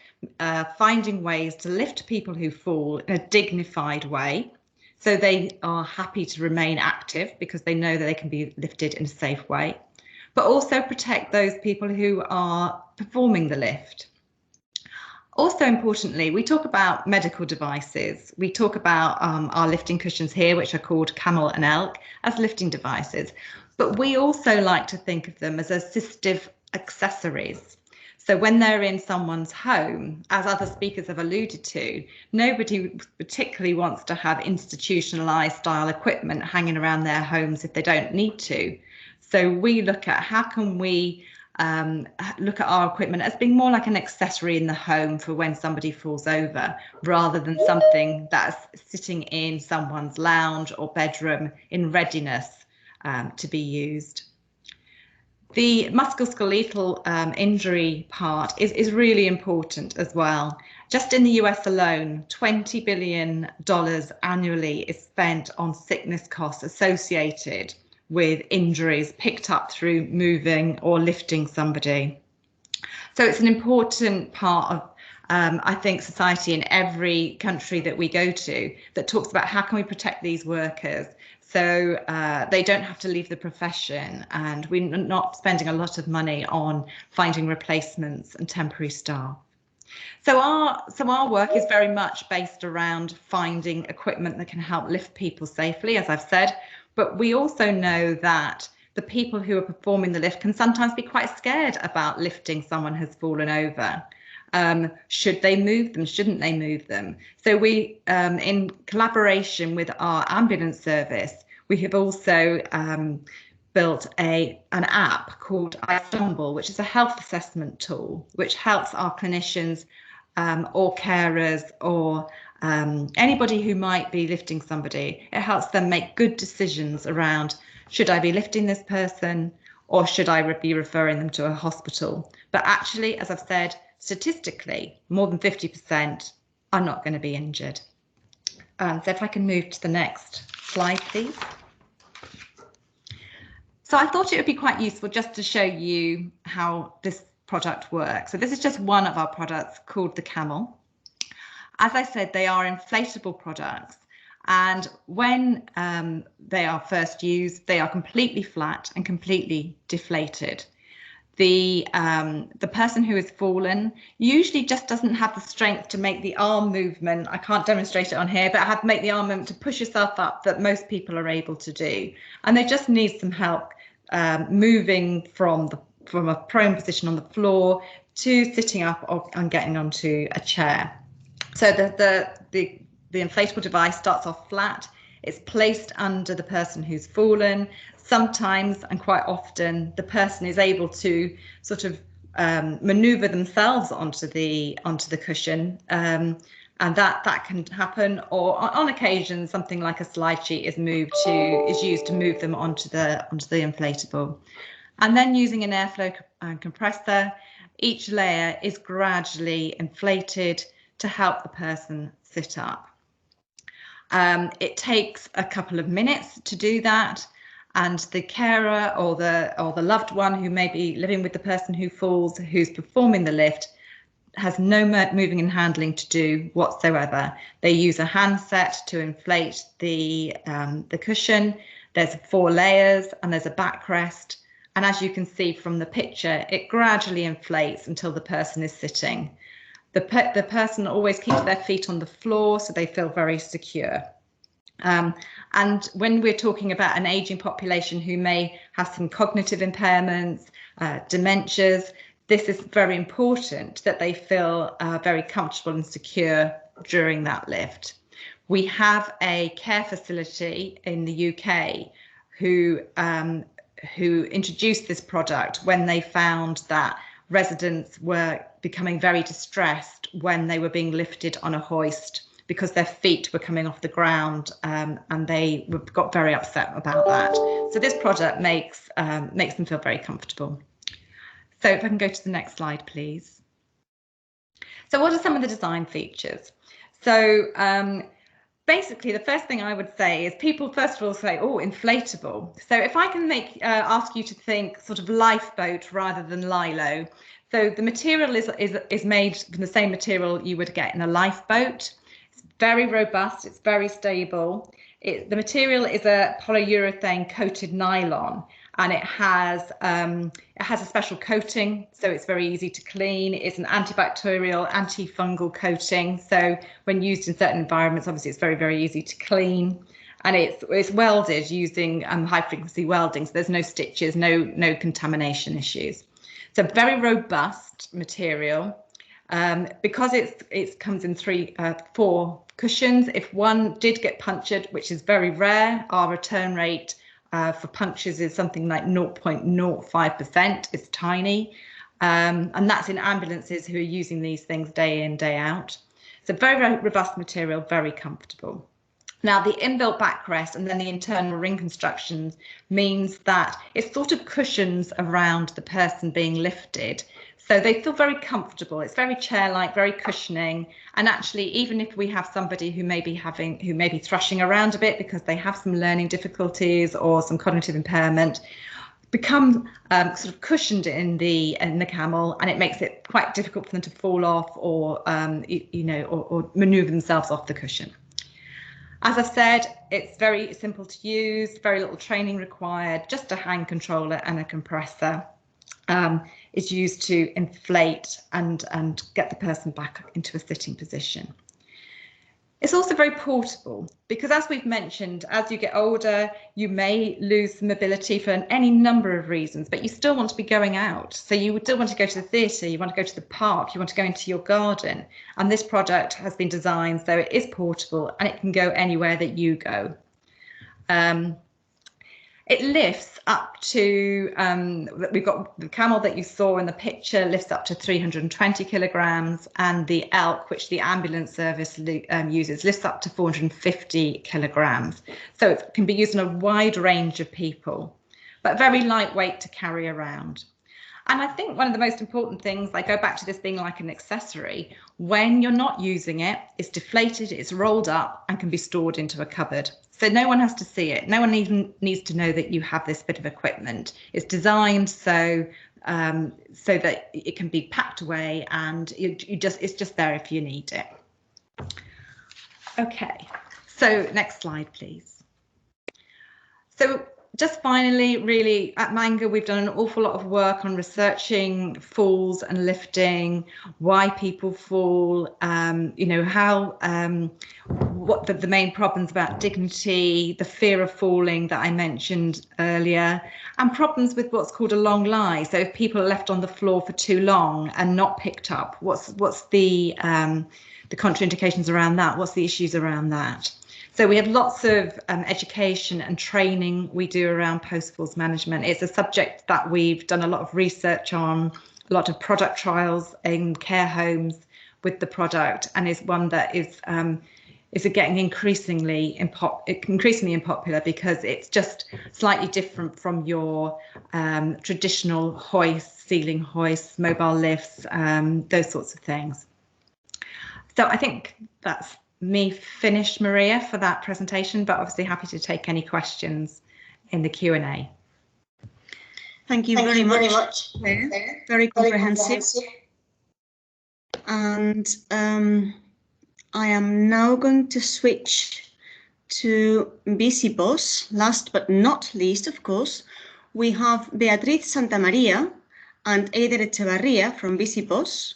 finding ways to lift people who fall in a dignified way, so they are happy to remain active because they know that they can be lifted in a safe way, but also protect those people who are performing the lift. Also importantly, we talk about medical devices. We talk about our lifting cushions here, which are called Camel and Elk, as lifting devices, but we also like to think of them as assistive accessories. So when they're in someone's home, as other speakers have alluded to, nobody particularly wants to have institutionalized style equipment hanging around their homes if they don't need to. So we look at how can we look at our equipment as being more like an accessory in the home for when somebody falls over, rather than something that's sitting in someone's lounge or bedroom in readiness to be used. The musculoskeletal injury part is really important as well. Just in the US alone, $20 billion annually is spent on sickness costs associated with injuries picked up through moving or lifting somebody. So it's an important part of, I think, society in every country that we go to that talks about how can we protect these workers so they don't have to leave the profession, and we're not spending a lot of money on finding replacements and temporary staff. So our work is very much based around finding equipment that can help lift people safely, as I've said, but we also know that the people who are performing the lift can sometimes be quite scared about lifting someone who's fallen over. Should they move them? Shouldn't they move them? So we, in collaboration with our ambulance service, we have also built an app called iStumble, which is a health assessment tool, which helps our clinicians or carers or anybody who might be lifting somebody. It helps them make good decisions around, should I be lifting this person or should I be referring them to a hospital? But actually, as I've said, statistically, more than 50% are not going to be injured. So if I can move to the next slide, please. So I thought it would be quite useful just to show you how this product works. So this is just one of our products called the Camel. As I said, they are inflatable products, and when they are first used, they are completely flat and completely deflated. The person who has fallen usually just doesn't have the strength to make the arm movement. I can't demonstrate it on here, but have to make the arm movement to push yourself up that most people are able to do. And they just need some help moving from a prone position on the floor to sitting up and getting onto a chair. So the inflatable device starts off flat. It's placed under the person who's fallen. Sometimes, and quite often, the person is able to sort of maneuver themselves onto the cushion, and that can happen. Or on occasion, something like a slide sheet is used to move them onto the inflatable. And then using an airflow compressor, each layer is gradually inflated to help the person sit up. It takes a couple of minutes to do that, and the carer or the loved one who may be living with the person who falls, who's performing the lift, has no moving and handling to do whatsoever. They use a handset to inflate the cushion. There's 4 layers and there's a backrest. And as you can see from the picture, it gradually inflates until the person is sitting. The person always keeps their feet on the floor, so they feel very secure. And when we're talking about an aging population who may have some cognitive impairments, dementias, this is very important that they feel very comfortable and secure during that lift. We have a care facility in the UK who introduced this product when they found that residents were becoming very distressed when they were being lifted on a hoist because their feet were coming off the ground, and they got very upset about that. So this product makes them feel very comfortable. So if I can go to the next slide, please. So what are some of the design features? So basically, the first thing I would say is people first of all say, oh, inflatable. So if I can ask you to think sort of lifeboat rather than lilo, So the material is made from the same material you would get in a lifeboat. It's very robust, it's very stable. The material is a polyurethane coated nylon, and it has a special coating, so it's very easy to clean. It's an antibacterial, antifungal coating, so when used in certain environments, obviously it's very, very easy to clean. And it's welded using high frequency welding, so there's no stitches, no contamination issues. It's a very robust material. Because it comes in 4 cushions. If one did get punctured, which is very rare, our return rate for punctures is something like 0.05%. It's tiny, and that's in ambulances who are using these things day in, day out. It's a very, very robust material, very comfortable. Now, the inbuilt backrest and then the internal ring constructions means that it sort of cushions around the person being lifted. So they feel very comfortable. It's very chair-like, very cushioning. And actually, even if we have somebody who may be thrashing around a bit because they have some learning difficulties or some cognitive impairment, become sort of cushioned in the camel, and it makes it quite difficult for them to fall off or or maneuver themselves off the cushion. As I've said, it's very simple to use, very little training required, just a hand controller and a compressor is used to inflate and get the person back into a sitting position. It's also very portable because, as we've mentioned, as you get older, you may lose mobility for any number of reasons, but you still want to be going out. So you still want to go to the theatre, you want to go to the park, you want to go into your garden. And this product has been designed so it is portable and it can go anywhere that you go. It lifts up to, we've got the camel that you saw in the picture lifts up to 320 kilograms, and the elk, which the ambulance service uses, lifts up to 450 kilograms. So it can be used on a wide range of people, but very lightweight to carry around. And I think one of the most important things, I go back to this being like an accessory, when you're not using it, it's deflated, it's rolled up and can be stored into a cupboard. So no one has to see it. No one even needs to know that you have this bit of equipment. It's designed so that it can be packed away and it's just there if you need it. Okay, so next slide, please. So just finally, really, at Manga, we've done an awful lot of work on researching falls and lifting, why people fall, what the main problems about dignity, the fear of falling that I mentioned earlier, and problems with what's called a long lie. So if people are left on the floor for too long and not picked up, what's the contraindications around that? What's the issues around that? So we have lots of education and training we do around post-falls management. It's a subject that we've done a lot of research on, a lot of product trials in care homes with the product, and is one that is getting increasingly unpopular because it's just slightly different from your traditional hoists, ceiling hoists, mobile lifts, those sorts of things. So I think that's me finished, Maria, for that presentation, but obviously happy to take any questions in the Q&A. Thank you very much. Very comprehensive. And I am now going to switch to Visipos. Last but not least, of course, we have Beatriz Santamaria and Eider Echevarria from Visipos.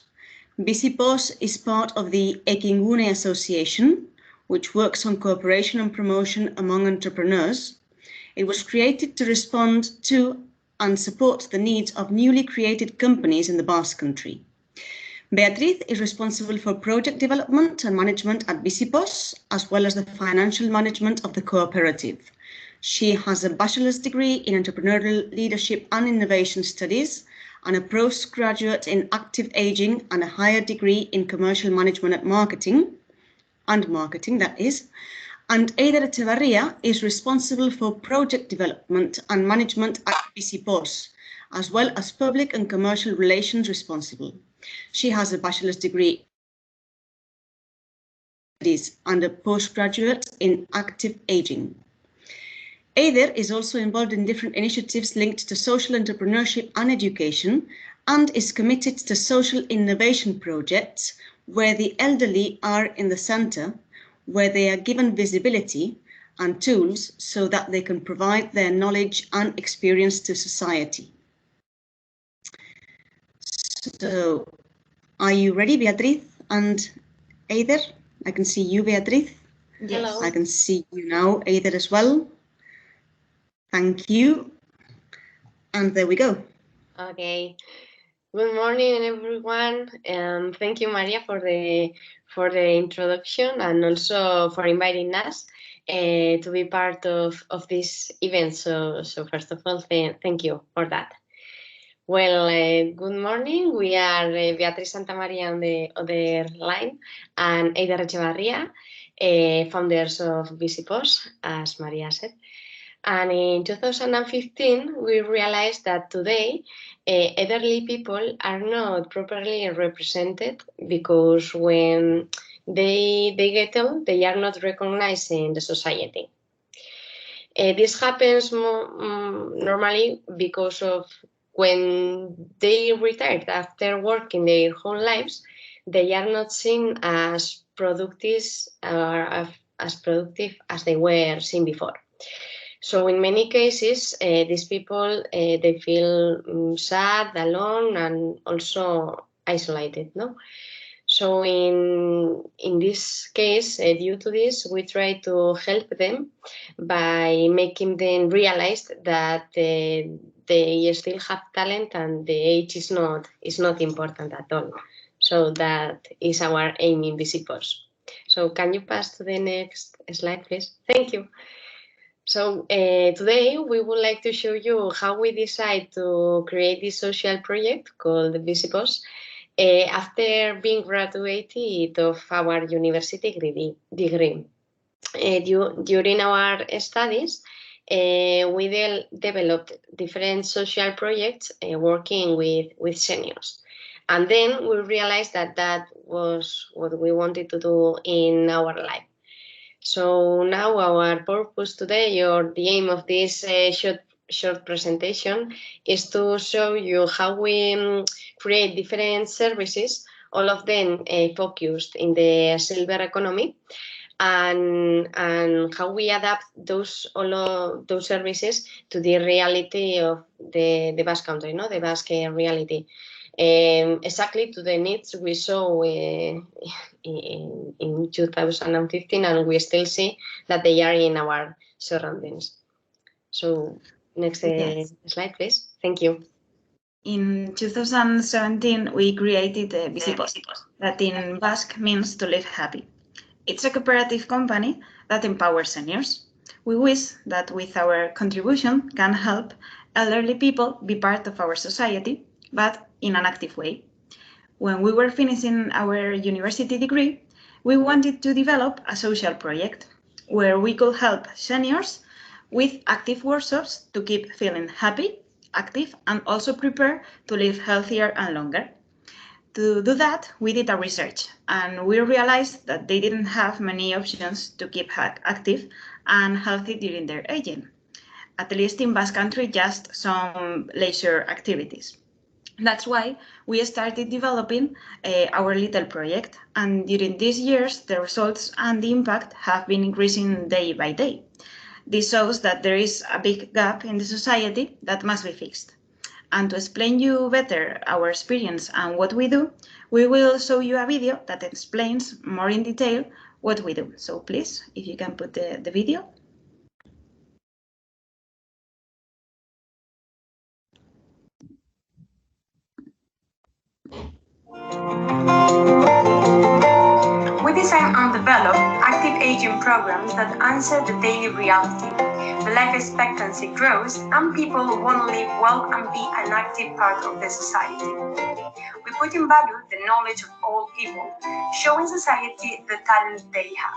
Visipos is part of the Ekingune Association, which works on cooperation and promotion among entrepreneurs. It was created to respond to and support the needs of newly created companies in the Basque Country. Beatriz is responsible for project development and management at Visipos, as well as the financial management of the cooperative. She has a bachelor's degree in entrepreneurial leadership and innovation studies, and a postgraduate in active aging and a higher degree in commercial management and marketing, that is. And Eider Echevarria is responsible for project development and management at Visipos, as well as public and commercial relations responsible. She has a bachelor's degree and a postgraduate in active aging. Eider is also involved in different initiatives linked to social entrepreneurship and education, and is committed to social innovation projects where the elderly are in the centre, where they are given visibility and tools so that they can provide their knowledge and experience to society. So, are you ready, Beatriz and Eider? I can see you, Beatriz. Hello. I can see you now, Eider, as well. Thank you. And there we go. Okay. Good morning, everyone. Thank you, Maria, for the introduction and also for inviting us to be part of this event. So first of all, thank you for that. Well, good morning. We are Beatriz Santamaria on the other line and Eider Echevarria, founders of Visipos, as Maria said. And in 2015, we realized that today elderly people are not properly represented because when they get old, they are not recognized in the society. This happens normally because of when they retired after working their whole lives, they are not seen as productive or as productive as they were seen before. So in many cases, these people, they feel sad, alone, and also isolated, no? So in this case, due to this, we try to help them by making them realize that they still have talent and the age is not important at all. So that is our aim in Visipos. So can you pass to the next slide, please? Thank you. So today we would like to show you how we decide to create this social project called Visipos after being graduated of our university degree. During our studies, we developed different social projects working with seniors. And then we realized that that was what we wanted to do in our life. So now our purpose today, or the aim of this short presentation, is to show you how we create different services, all of them focused in the silver economy, and how we adapt all of those services to the reality of the Basque Country, no, the Basque reality. Exactly to the needs we saw in 2015, and we still see that they are in our surroundings. So next slide, please. Thank you. In 2017, we created Visipos, that in Basque means to live happy. It's a cooperative company that empowers seniors. We wish that with our contribution can help elderly people be part of our society, but in an active way. When we were finishing our university degree, we wanted to develop a social project where we could help seniors with active workshops to keep feeling happy, active, and also prepare to live healthier and longer. To do that, we did a research and we realized that they didn't have many options to keep active and healthy during their aging. At least in Basque Country, just some leisure activities. That's why we started developing our little project, and during these years, the results and the impact have been increasing day by day. This shows that there is a big gap in the society that must be fixed. And to explain you better our experience and what we do, we will show you a video that explains more in detail what we do. So please, if you can put the video. We design and develop active aging programs that answer the daily reality. The life expectancy grows and people want to live well and be an active part of the society. We put in value the knowledge of all people, showing society the talent they have.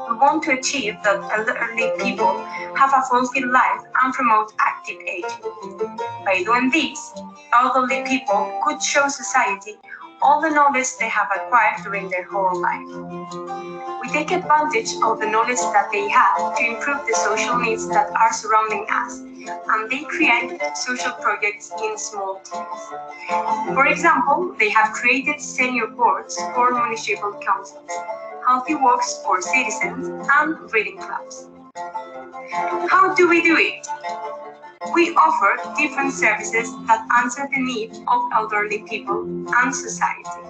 We want to achieve that elderly people have a fulfilled life and promote active aging. By doing this, elderly people could show society all the knowledge they have acquired during their whole life. We take advantage of the knowledge that they have to improve the social needs that are surrounding us and they create social projects in small teams. For example, they have created senior boards for municipal councils, healthy walks for citizens, and reading clubs. How do we do it? We offer different services that answer the needs of elderly people and society.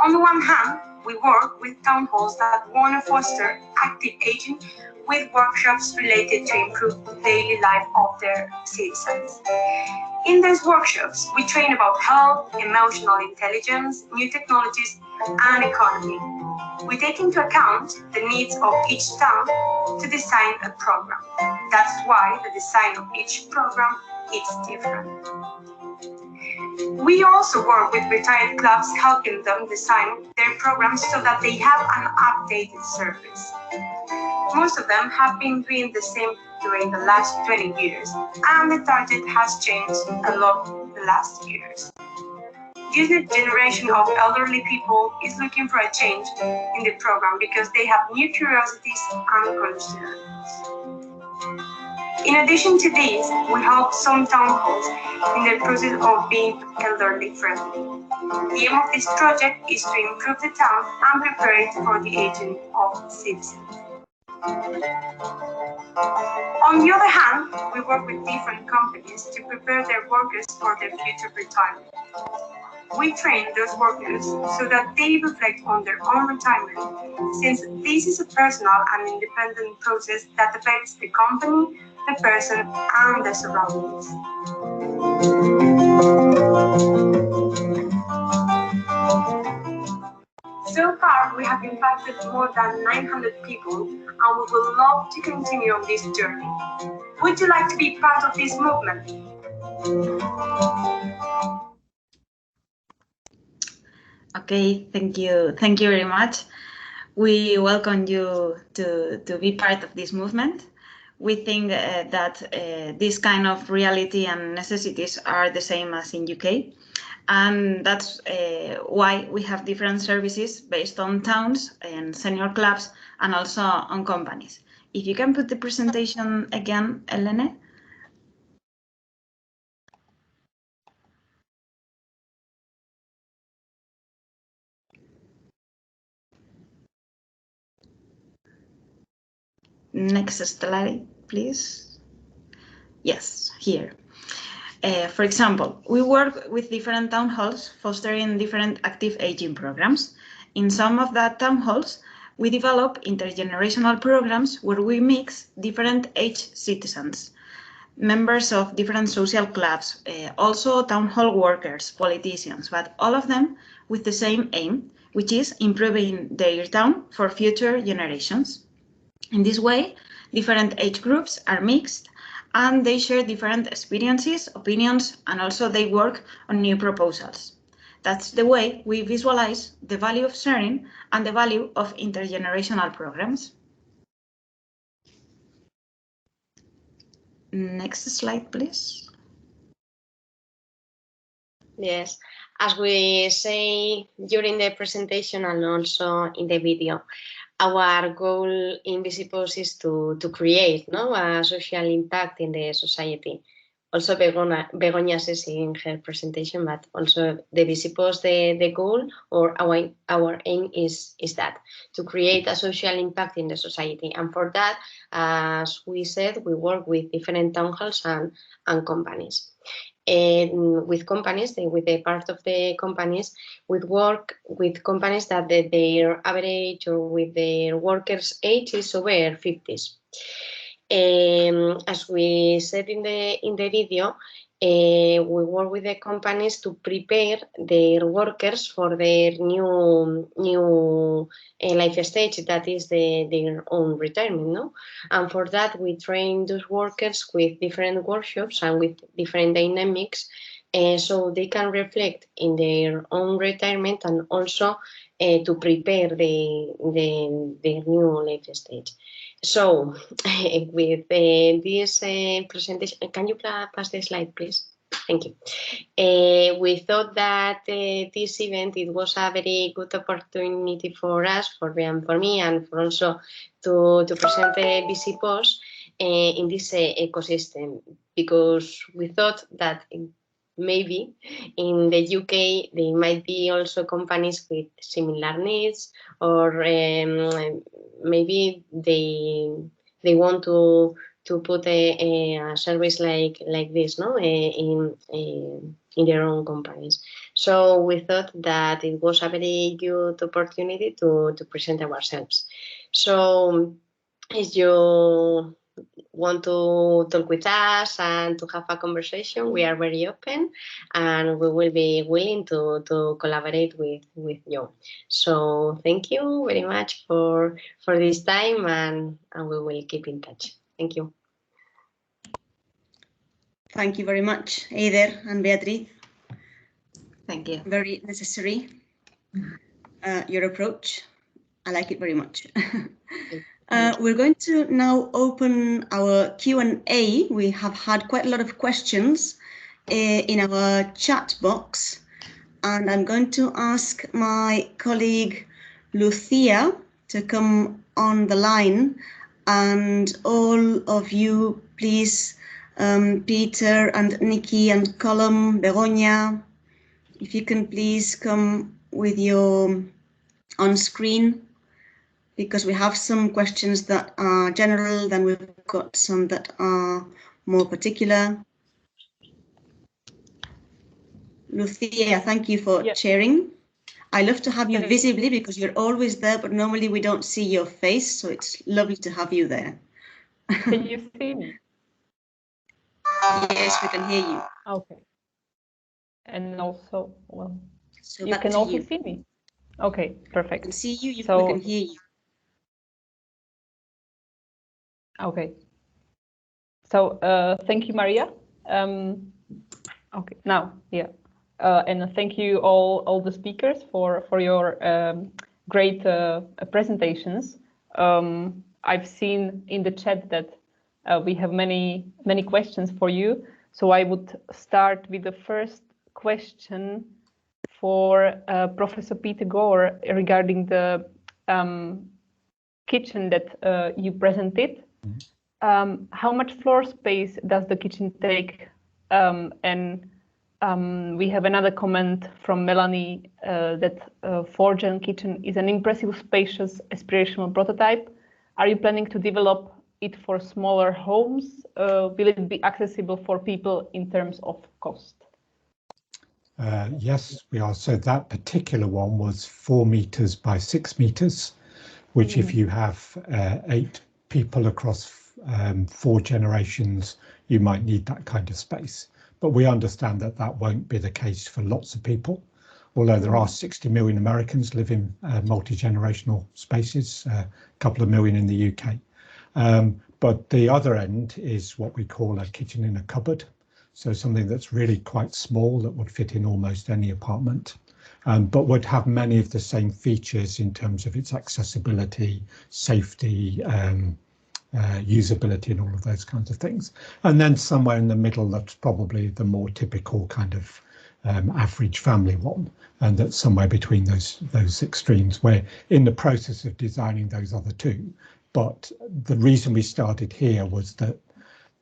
On the one hand, we work with town halls that want to foster active aging with workshops related to improve the daily life of their citizens. In these workshops, we train about health, emotional intelligence, new technologies, and economy. We take into account the needs of each town to design a program. That's why the design of each program is different. We also work with retired clubs, helping them design their programs so that they have an updated service. Most of them have been doing the same during the last 20 years, and the target has changed a lot in the last years. This new generation of elderly people is looking for a change in the program because they have new curiosities and concerns. In addition to this, we help some town halls in the process of being elderly friendly. The aim of this project is to improve the town and prepare it for the aging of citizens. On the other hand, we work with different companies to prepare their workers for their future retirement. We train those workers so that they reflect on their own retirement, since this is a personal and independent process that affects the company, the person, and the surroundings. So far, we have impacted more than 900 people, and we would love to continue on this journey. Would you like to be part of this movement? Okay, thank you. Thank you very much. We welcome you to be part of this movement. We think that this kind of reality and necessities are the same as in UK. And that's why we have different services based on towns and senior clubs and also on companies. If you can put the presentation again, Elene. Next slide, please. Yes, here. For example, we work with different town halls fostering different active aging programs. In some of the town halls, we develop intergenerational programs where we mix different age citizens, members of different social clubs, also town hall workers, politicians, but all of them with the same aim, which is improving their town for future generations. In this way, different age groups are mixed and they share different experiences, opinions, and also they work on new proposals. That's the way we visualize the value of sharing and the value of intergenerational programs. Next slide, please. Yes, as we say during the presentation and also in the video, our goal in Visipos is to create a social impact in the society. Also, Begoña says in her presentation, but also the Visipos, the goal or our aim is that, to create a social impact in the society. And for that, as we said, we work with different town halls and companies. And with companies, with the part of the companies, we work with companies that their average or with their workers' age is over 50s. As we said in the video, we work with the companies to prepare their workers for their new life stage, that is their own retirement, no? And for that, we train those workers with different workshops and with different dynamics, so they can reflect in their own retirement and also to prepare the new life stage. So, with this presentation, can you pass the slide, please? Thank you. We thought that this event, it was a very good opportunity for us, for me, and for also to present the Visipos. in this ecosystem, because we thought that maybe in the UK there might be also companies with similar needs, or maybe they want to put a service like this, no, in their own companies. So we thought that it was a very good opportunity to present ourselves. So if you want to talk with us and to have a conversation, we are very open, and we will be willing to collaborate with you. So thank you very much for this time, and we will keep in touch. Thank you. Thank you very much, Eider and Beatriz. Thank you. Very necessary, your approach. I like it very much. We're going to now open our Q&A. We have had quite a lot of questions in our chat box, and I'm going to ask my colleague Lucia to come on the line, and all of you, please, Peter and Nikki and Colum, Begoña, if you can please come with your on screen, because we have some questions that are general, then we've got some that are more particular. Lucia, thank you for sharing. I love to have you visibly because you're always there, but normally we don't see your face, so it's lovely to have you there. Can you see me? Yes, we can hear you. Okay. And also, well, so you can also see me. Okay, perfect. We can see you, we can hear you. Okay. So thank you, Maria. Okay, now, yeah. And thank you all the speakers for your great presentations. I've seen in the chat that we have many questions for you. So I would start with the first question for Professor Peter Gore regarding the kitchen that you presented. How much floor space does the kitchen take? And we have another comment from Melanie that 4Gen kitchen is an impressive, spacious, aspirational prototype. Are you planning to develop it for smaller homes? Will it be accessible for people in terms of cost? Yes, we are. So that particular one was 4 meters by 6 meters, which if you have 8 people across 4 generations, you might need that kind of space. But we understand that that won't be the case for lots of people, although there are 60 million Americans live in multi-generational spaces, a couple of million in the UK. But the other end is what we call a kitchen in a cupboard. So something that's really quite small that would fit in almost any apartment, but would have many of the same features in terms of its accessibility, safety, usability and all of those kinds of things. And then somewhere in the middle, that's probably the more typical kind of average family one, and that's somewhere between those extremes. We're in the process of designing those other two, but the reason we started here was that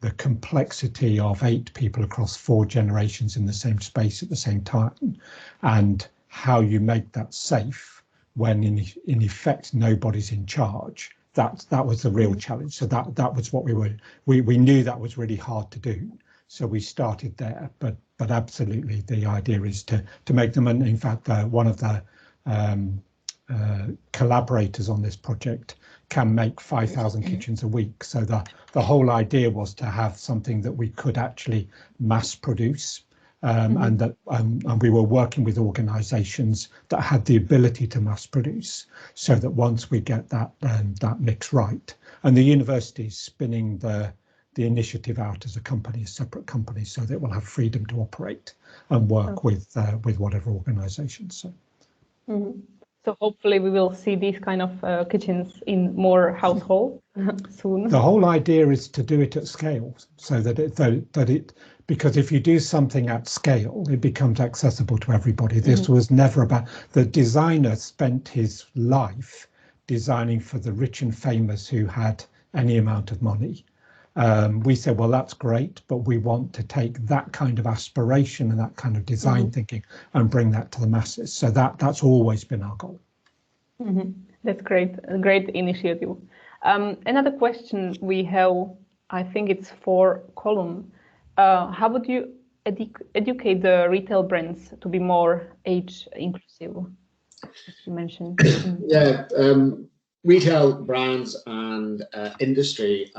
the complexity of 8 people across 4 generations in the same space at the same time, and how you make that safe when in effect nobody's in charge. That was the real challenge. So that was what we knew that was really hard to do. So we started there, but absolutely the idea is to make them. And in fact, one of the collaborators on this project can make 5,000 kitchens a week. So the whole idea was to have something that we could actually mass produce. And we were working with organizations that had the ability to mass produce, so that once we get that mix right, and the university is spinning the initiative out as a company, a separate company, so that it will have freedom to operate and work with whatever organizations. So. So hopefully we will see these kind of kitchens in more households soon. The whole idea is to do it at scale, so that it because if you do something at scale, it becomes accessible to everybody. This was never about, the designer spent his life designing for the rich and famous who had any amount of money. we said, well, that's great, but we want to take that kind of aspiration and that kind of design thinking and bring that to the masses. So that's always been our goal. That's great, a great initiative. Another question we have, I think it's for Colm. How would you educate the retail brands to be more age inclusive, as you mentioned? Yeah, retail brands and industry,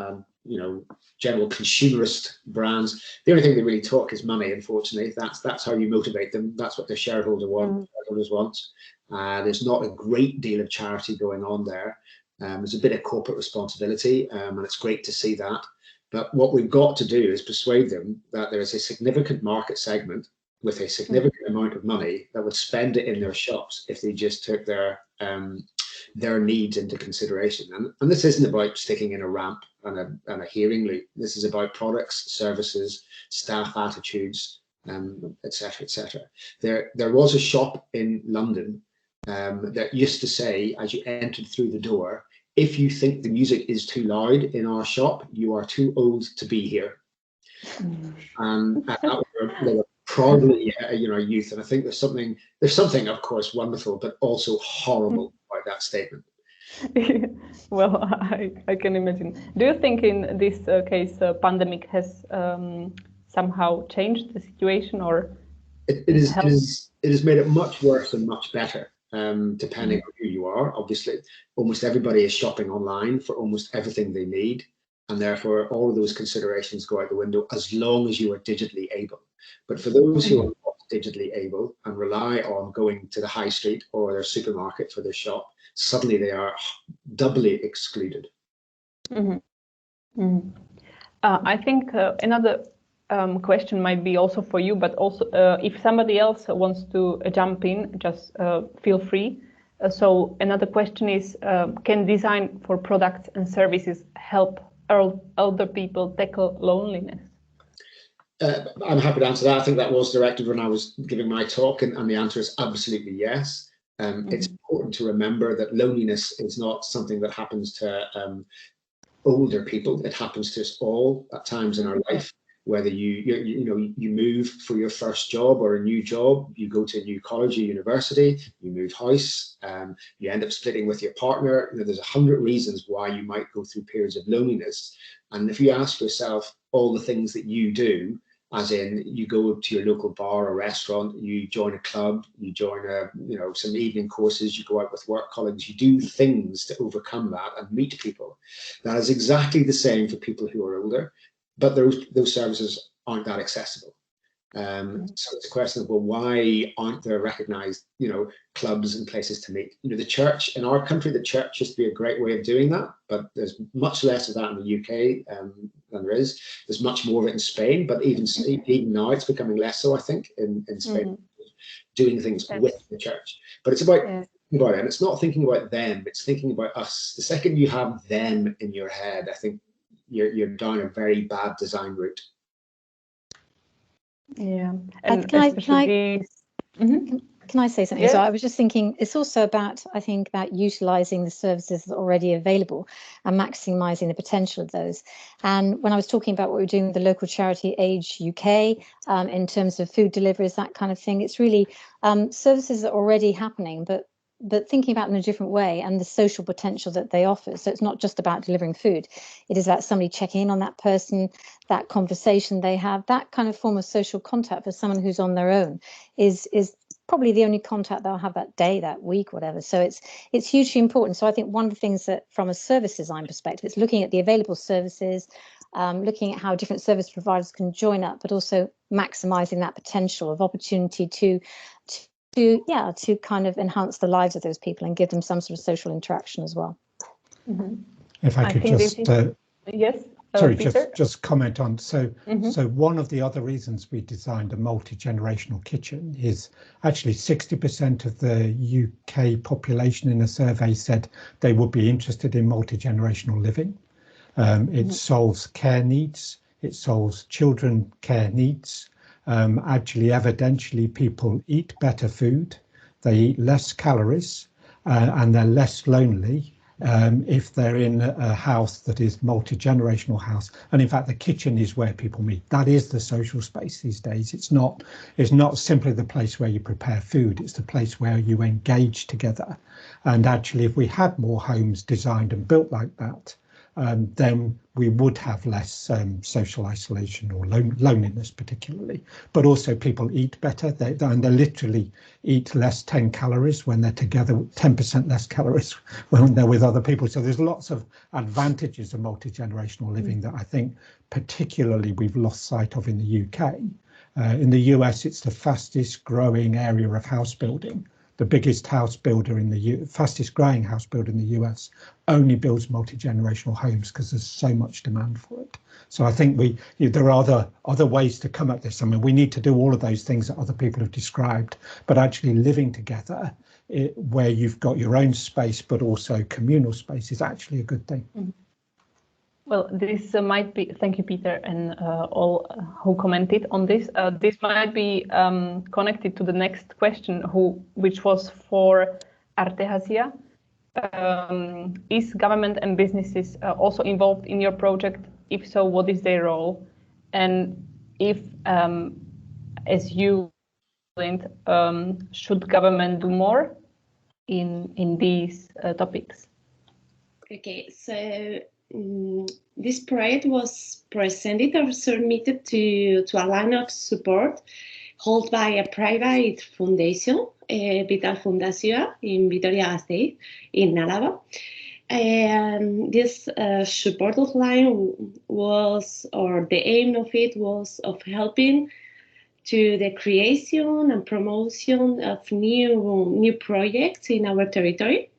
general consumerist brands, the only thing they really talk is money, unfortunately. That's how you motivate them. That's what the shareholders want. There's not a great deal of charity going on there. There's a bit of corporate responsibility, and it's great to see that. But what we've got to do is persuade them that there is a significant market segment with a significant amount of money that would spend it in their shops if they just took their needs into consideration. And this isn't about sticking in a ramp and a hearing loop. This is about products, services, staff attitudes, etc., etc. There was a shop in London that used to say, as you entered through the door, if you think the music is too loud in our shop, you are too old to be here. And they were proudly, youth. And I think there's something, of course, wonderful, but also horrible about that statement. Well, I can imagine. Do you think in this case, pandemic has somehow changed the situation, or it has made it much worse and much better? Depending on who you are, obviously. Almost everybody is shopping online for almost everything they need, and therefore all of those considerations go out the window as long as you are digitally able. But for those who are not digitally able and rely on going to the high street or their supermarket for their shop, suddenly they are doubly excluded. I think another question might be also for you, but also if somebody else wants to jump in, just feel free. So another question is, can design for products and services help older people tackle loneliness? I'm happy to answer that. I think that was directed when I was giving my talk, and the answer is absolutely yes. It's important to remember that loneliness is not something that happens to older people. It happens to us all at times in our life. Whether you move for your first job or a new job, you go to a new college or university, you move house, you end up splitting with your partner. There's 100 reasons why you might go through periods of loneliness. And if you ask yourself all the things that you do, as in you go to your local bar or restaurant, you join a club, you join some evening courses, you go out with work colleagues, you do things to overcome that and meet people. That is exactly the same for people who are older. But those services aren't that accessible. So it's a question of, well, why aren't there recognized, clubs and places to meet? The church in our country, the church used to be a great way of doing that, but there's much less of that in the UK than there is. There's much more of it in Spain, but even now it's becoming less so, I think, in Spain, doing things with the church. But it's about thinking about it, and it's not thinking about them, it's thinking about us. The second you have them in your head, I think you're down a very bad design route. Yeah. And can I say something? Yeah. So I was just thinking, it's also about, I think, about utilising the services that are already available and maximising the potential of those. And when I was talking about what we're doing with the local charity Age UK, in terms of food deliveries, that kind of thing, it's really services that are already happening, but thinking about them in a different way and the social potential that they offer. So it's not just about delivering food. It is about somebody checking in on that person, that conversation they have, that kind of form of social contact for someone who's on their own is probably the only contact they'll have that day, that week, whatever. So it's hugely important. So I think one of the things that from a service design perspective, it's looking at the available services, looking at how different service providers can join up, but also maximising that potential of opportunity to kind of enhance the lives of those people and give them some sort of social interaction as well. If I could just yes, sorry, just comment on so one of the other reasons we designed a multi-generational kitchen is actually 60% of the UK population in a survey said they would be interested in multi-generational living. It solves care needs, it solves children care needs. Actually, evidentially, people eat better food, they eat less calories, and they're less lonely if they're in a house that is multi-generational house. And in fact, the kitchen is where people meet. That is the social space these days. It's not simply the place where you prepare food, it's the place where you engage together. And actually, if we had more homes designed and built like that, then we would have less social isolation or loneliness particularly, but also people eat better. They literally eat less 10 calories when they're together, 10% less calories when they're with other people. So there's lots of advantages of multi-generational living that I think particularly we've lost sight of in the UK. In the US, it's the fastest growing area of house building. The biggest house builder in the fastest growing house builder in the US only builds multi-generational homes because there's so much demand for it. So I think there are other ways to come at this. I mean, we need to do all of those things that other people have described, but actually living together where you've got your own space, but also communal space is actually a good thing. Mm-hmm. Well, this might be, thank you, Peter, and all who commented on this. This might be connected to the next question, which was for Artehasia. Is government and businesses also involved in your project? If so, what is their role? And if, as you explained, should government do more in these topics? Okay, so this project was presented or submitted to a line of support held by a private foundation, Vital Fundación in Vitoria-Gasteiz in Álava. And this support line was, or the aim of it was of helping to the creation and promotion of new projects in our territory.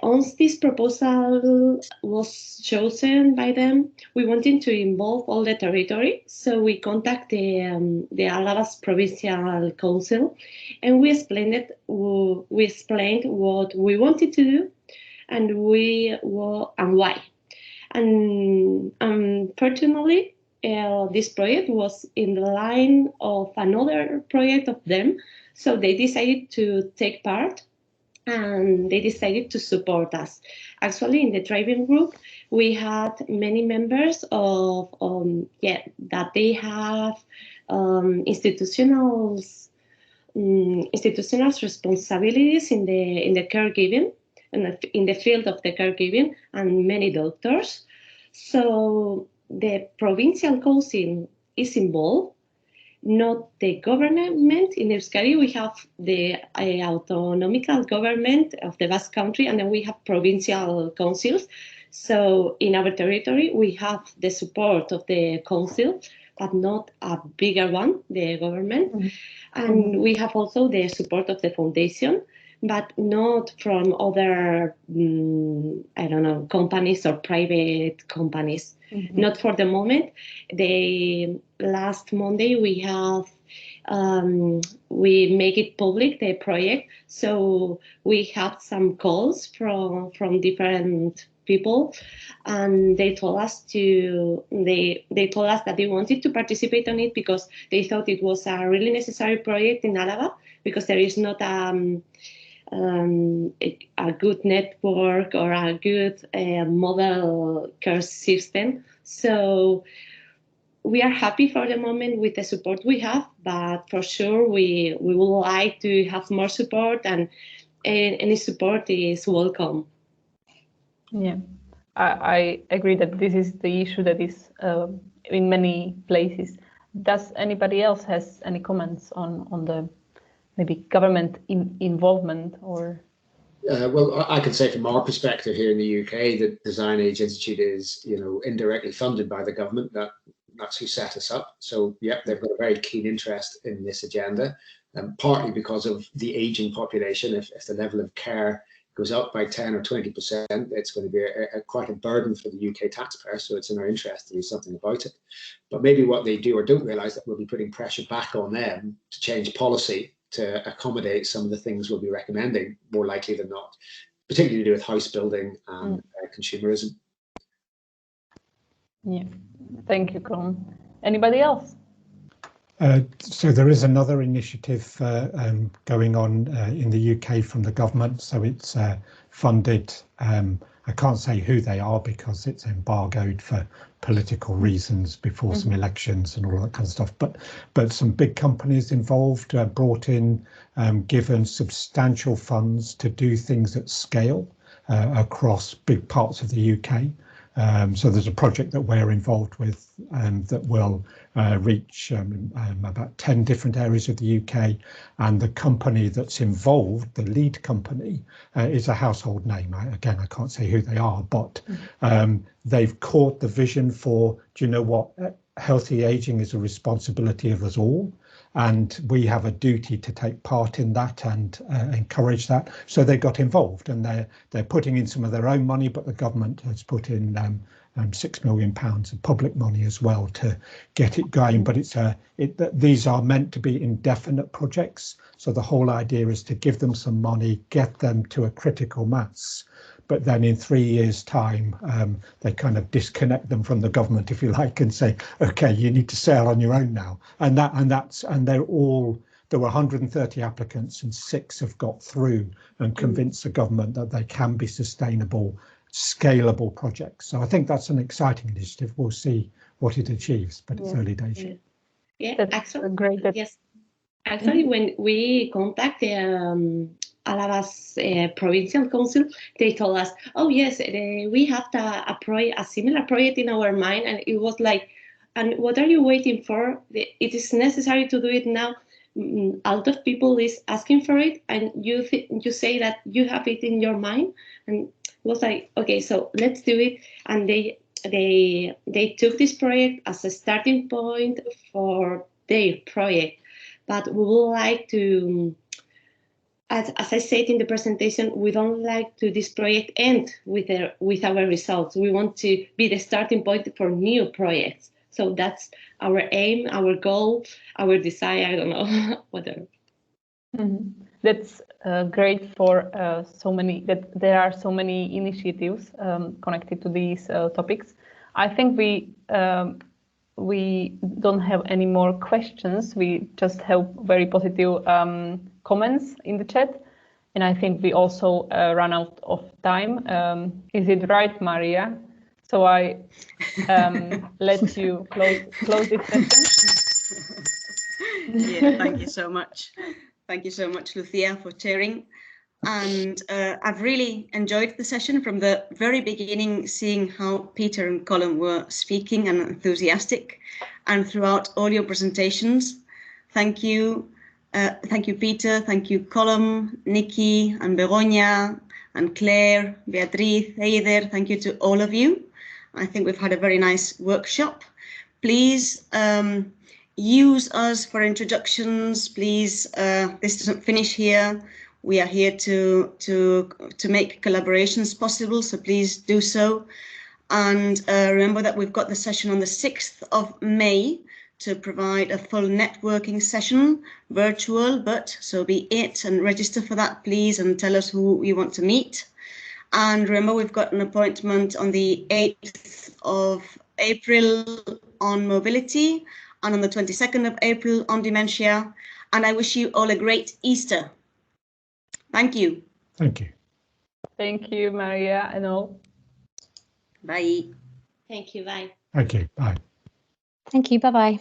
Once this proposal was chosen by them, we wanted to involve all the territory. So we contacted the Álava's Provincial Council, and we explained what we wanted to do and why. And unfortunately, this project was in the line of another project of them, so they decided to take part. And they decided to support us. Actually, in the driving group, we had many members of that they have institutional responsibilities in the caregiving, in the field of the caregiving, and many doctors. So the provincial council is involved. Not the government. In Euskadi, we have the autonomical government of the Basque Country, and then we have provincial councils. So in our territory, we have the support of the council, but not a bigger one, the government. Mm-hmm. And we have also the support of the foundation, but not from other, companies or private companies. Mm-hmm. Not for the moment. The last Monday we have we make it public, the project. So we had some calls from different people, and they told us they told us that they wanted to participate on it because they thought it was a really necessary project in Álava, because there is not a good network or a good model care system. So we are happy for the moment with the support we have, but for sure we would like to have more support, and any support is welcome. Yeah, I agree that this is the issue that is in many places. Does anybody else has any comments on the maybe government involvement or? Well, I can say from our perspective here in the UK, the Design Age Institute is, indirectly funded by the government. That's who set us up. So, yeah, they've got a very keen interest in this agenda, partly because of the aging population. If the level of care goes up by 10 or 20%, it's going to be quite a burden for the UK taxpayer. So it's in our interest to do something about it. But maybe what they do or don't realise that we'll be putting pressure back on them to change policy to accommodate some of the things we'll be recommending, more likely than not, particularly to do with house building and consumerism. Yeah, thank you, Colm. Anybody else? So there is another initiative going on in the UK from the government. So it's funded. I can't say who they are because it's embargoed for political reasons before some elections and all that kind of stuff. But some big companies involved, brought in, given substantial funds to do things at scale across big parts of the UK. So there's a project that we're involved with that will reach about 10 different areas of the UK, and the company that's involved, the lead company, is a household name. Again, I can't say who they are, but they've caught the vision for, do you know what, healthy aging is a responsibility of us all, and we have a duty to take part in that and encourage that. So they got involved, and they're putting in some of their own money, but the government has put in £6 million of public money as well to get it going. But these are meant to be indefinite projects. So the whole idea is to give them some money, get them to a critical mass, but then in 3 years' time, they kind of disconnect them from the government, if you like, and say, OK, you need to sail on your own now. And there were 130 applicants, and 6 have got through and convinced the government that they can be sustainable, scalable projects. So I think that's an exciting initiative. We'll see what it achieves, but it's early days. Yeah, actually, great. Yes, actually, when we contact the Álava's provincial council, they told us, "Oh yes, we have a similar project in our mind," and it was like, "And what are you waiting for? It is necessary to do it now. A lot of people is asking for it, and you say that you have it in your mind." And it was like, "Okay, so let's do it." And they took this project as a starting point for their project, but we would like to. As I said in the presentation, we don't like to this project end with our results. We want to be the starting point for new projects. So that's our aim, our goal, our desire. I don't know, whatever. That's great for that there are so many initiatives connected to these topics. I think we don't have any more questions. We just have very positive comments in the chat, and I think we also run out of time. Is it right, Maria? So I let you close this session. Yeah, thank you so much. Thank you so much, Lucia, for chairing. And I've really enjoyed the session from the very beginning, seeing how Peter and Colin were speaking and enthusiastic, and throughout all your presentations. Thank you. Thank you, Peter. Thank you, Colin, Nikki, and Begoña, and Claire, Beatriz, Eider. Thank you to all of you. I think we've had a very nice workshop. Please use us for introductions. Please, this doesn't finish here. We are here to make collaborations possible, so please do so. And remember that we've got the session on the 6th of May to provide a full networking session, virtual, but so be it, and register for that, please, and tell us who you want to meet. And remember, we've got an appointment on the 8th of April on mobility, and on the 22nd of April on dementia. And I wish you all a great Easter. Thank you. Thank you. Thank you, Maria and all. Bye. Thank you. Bye. Thank you. Bye. Thank you. Bye-bye.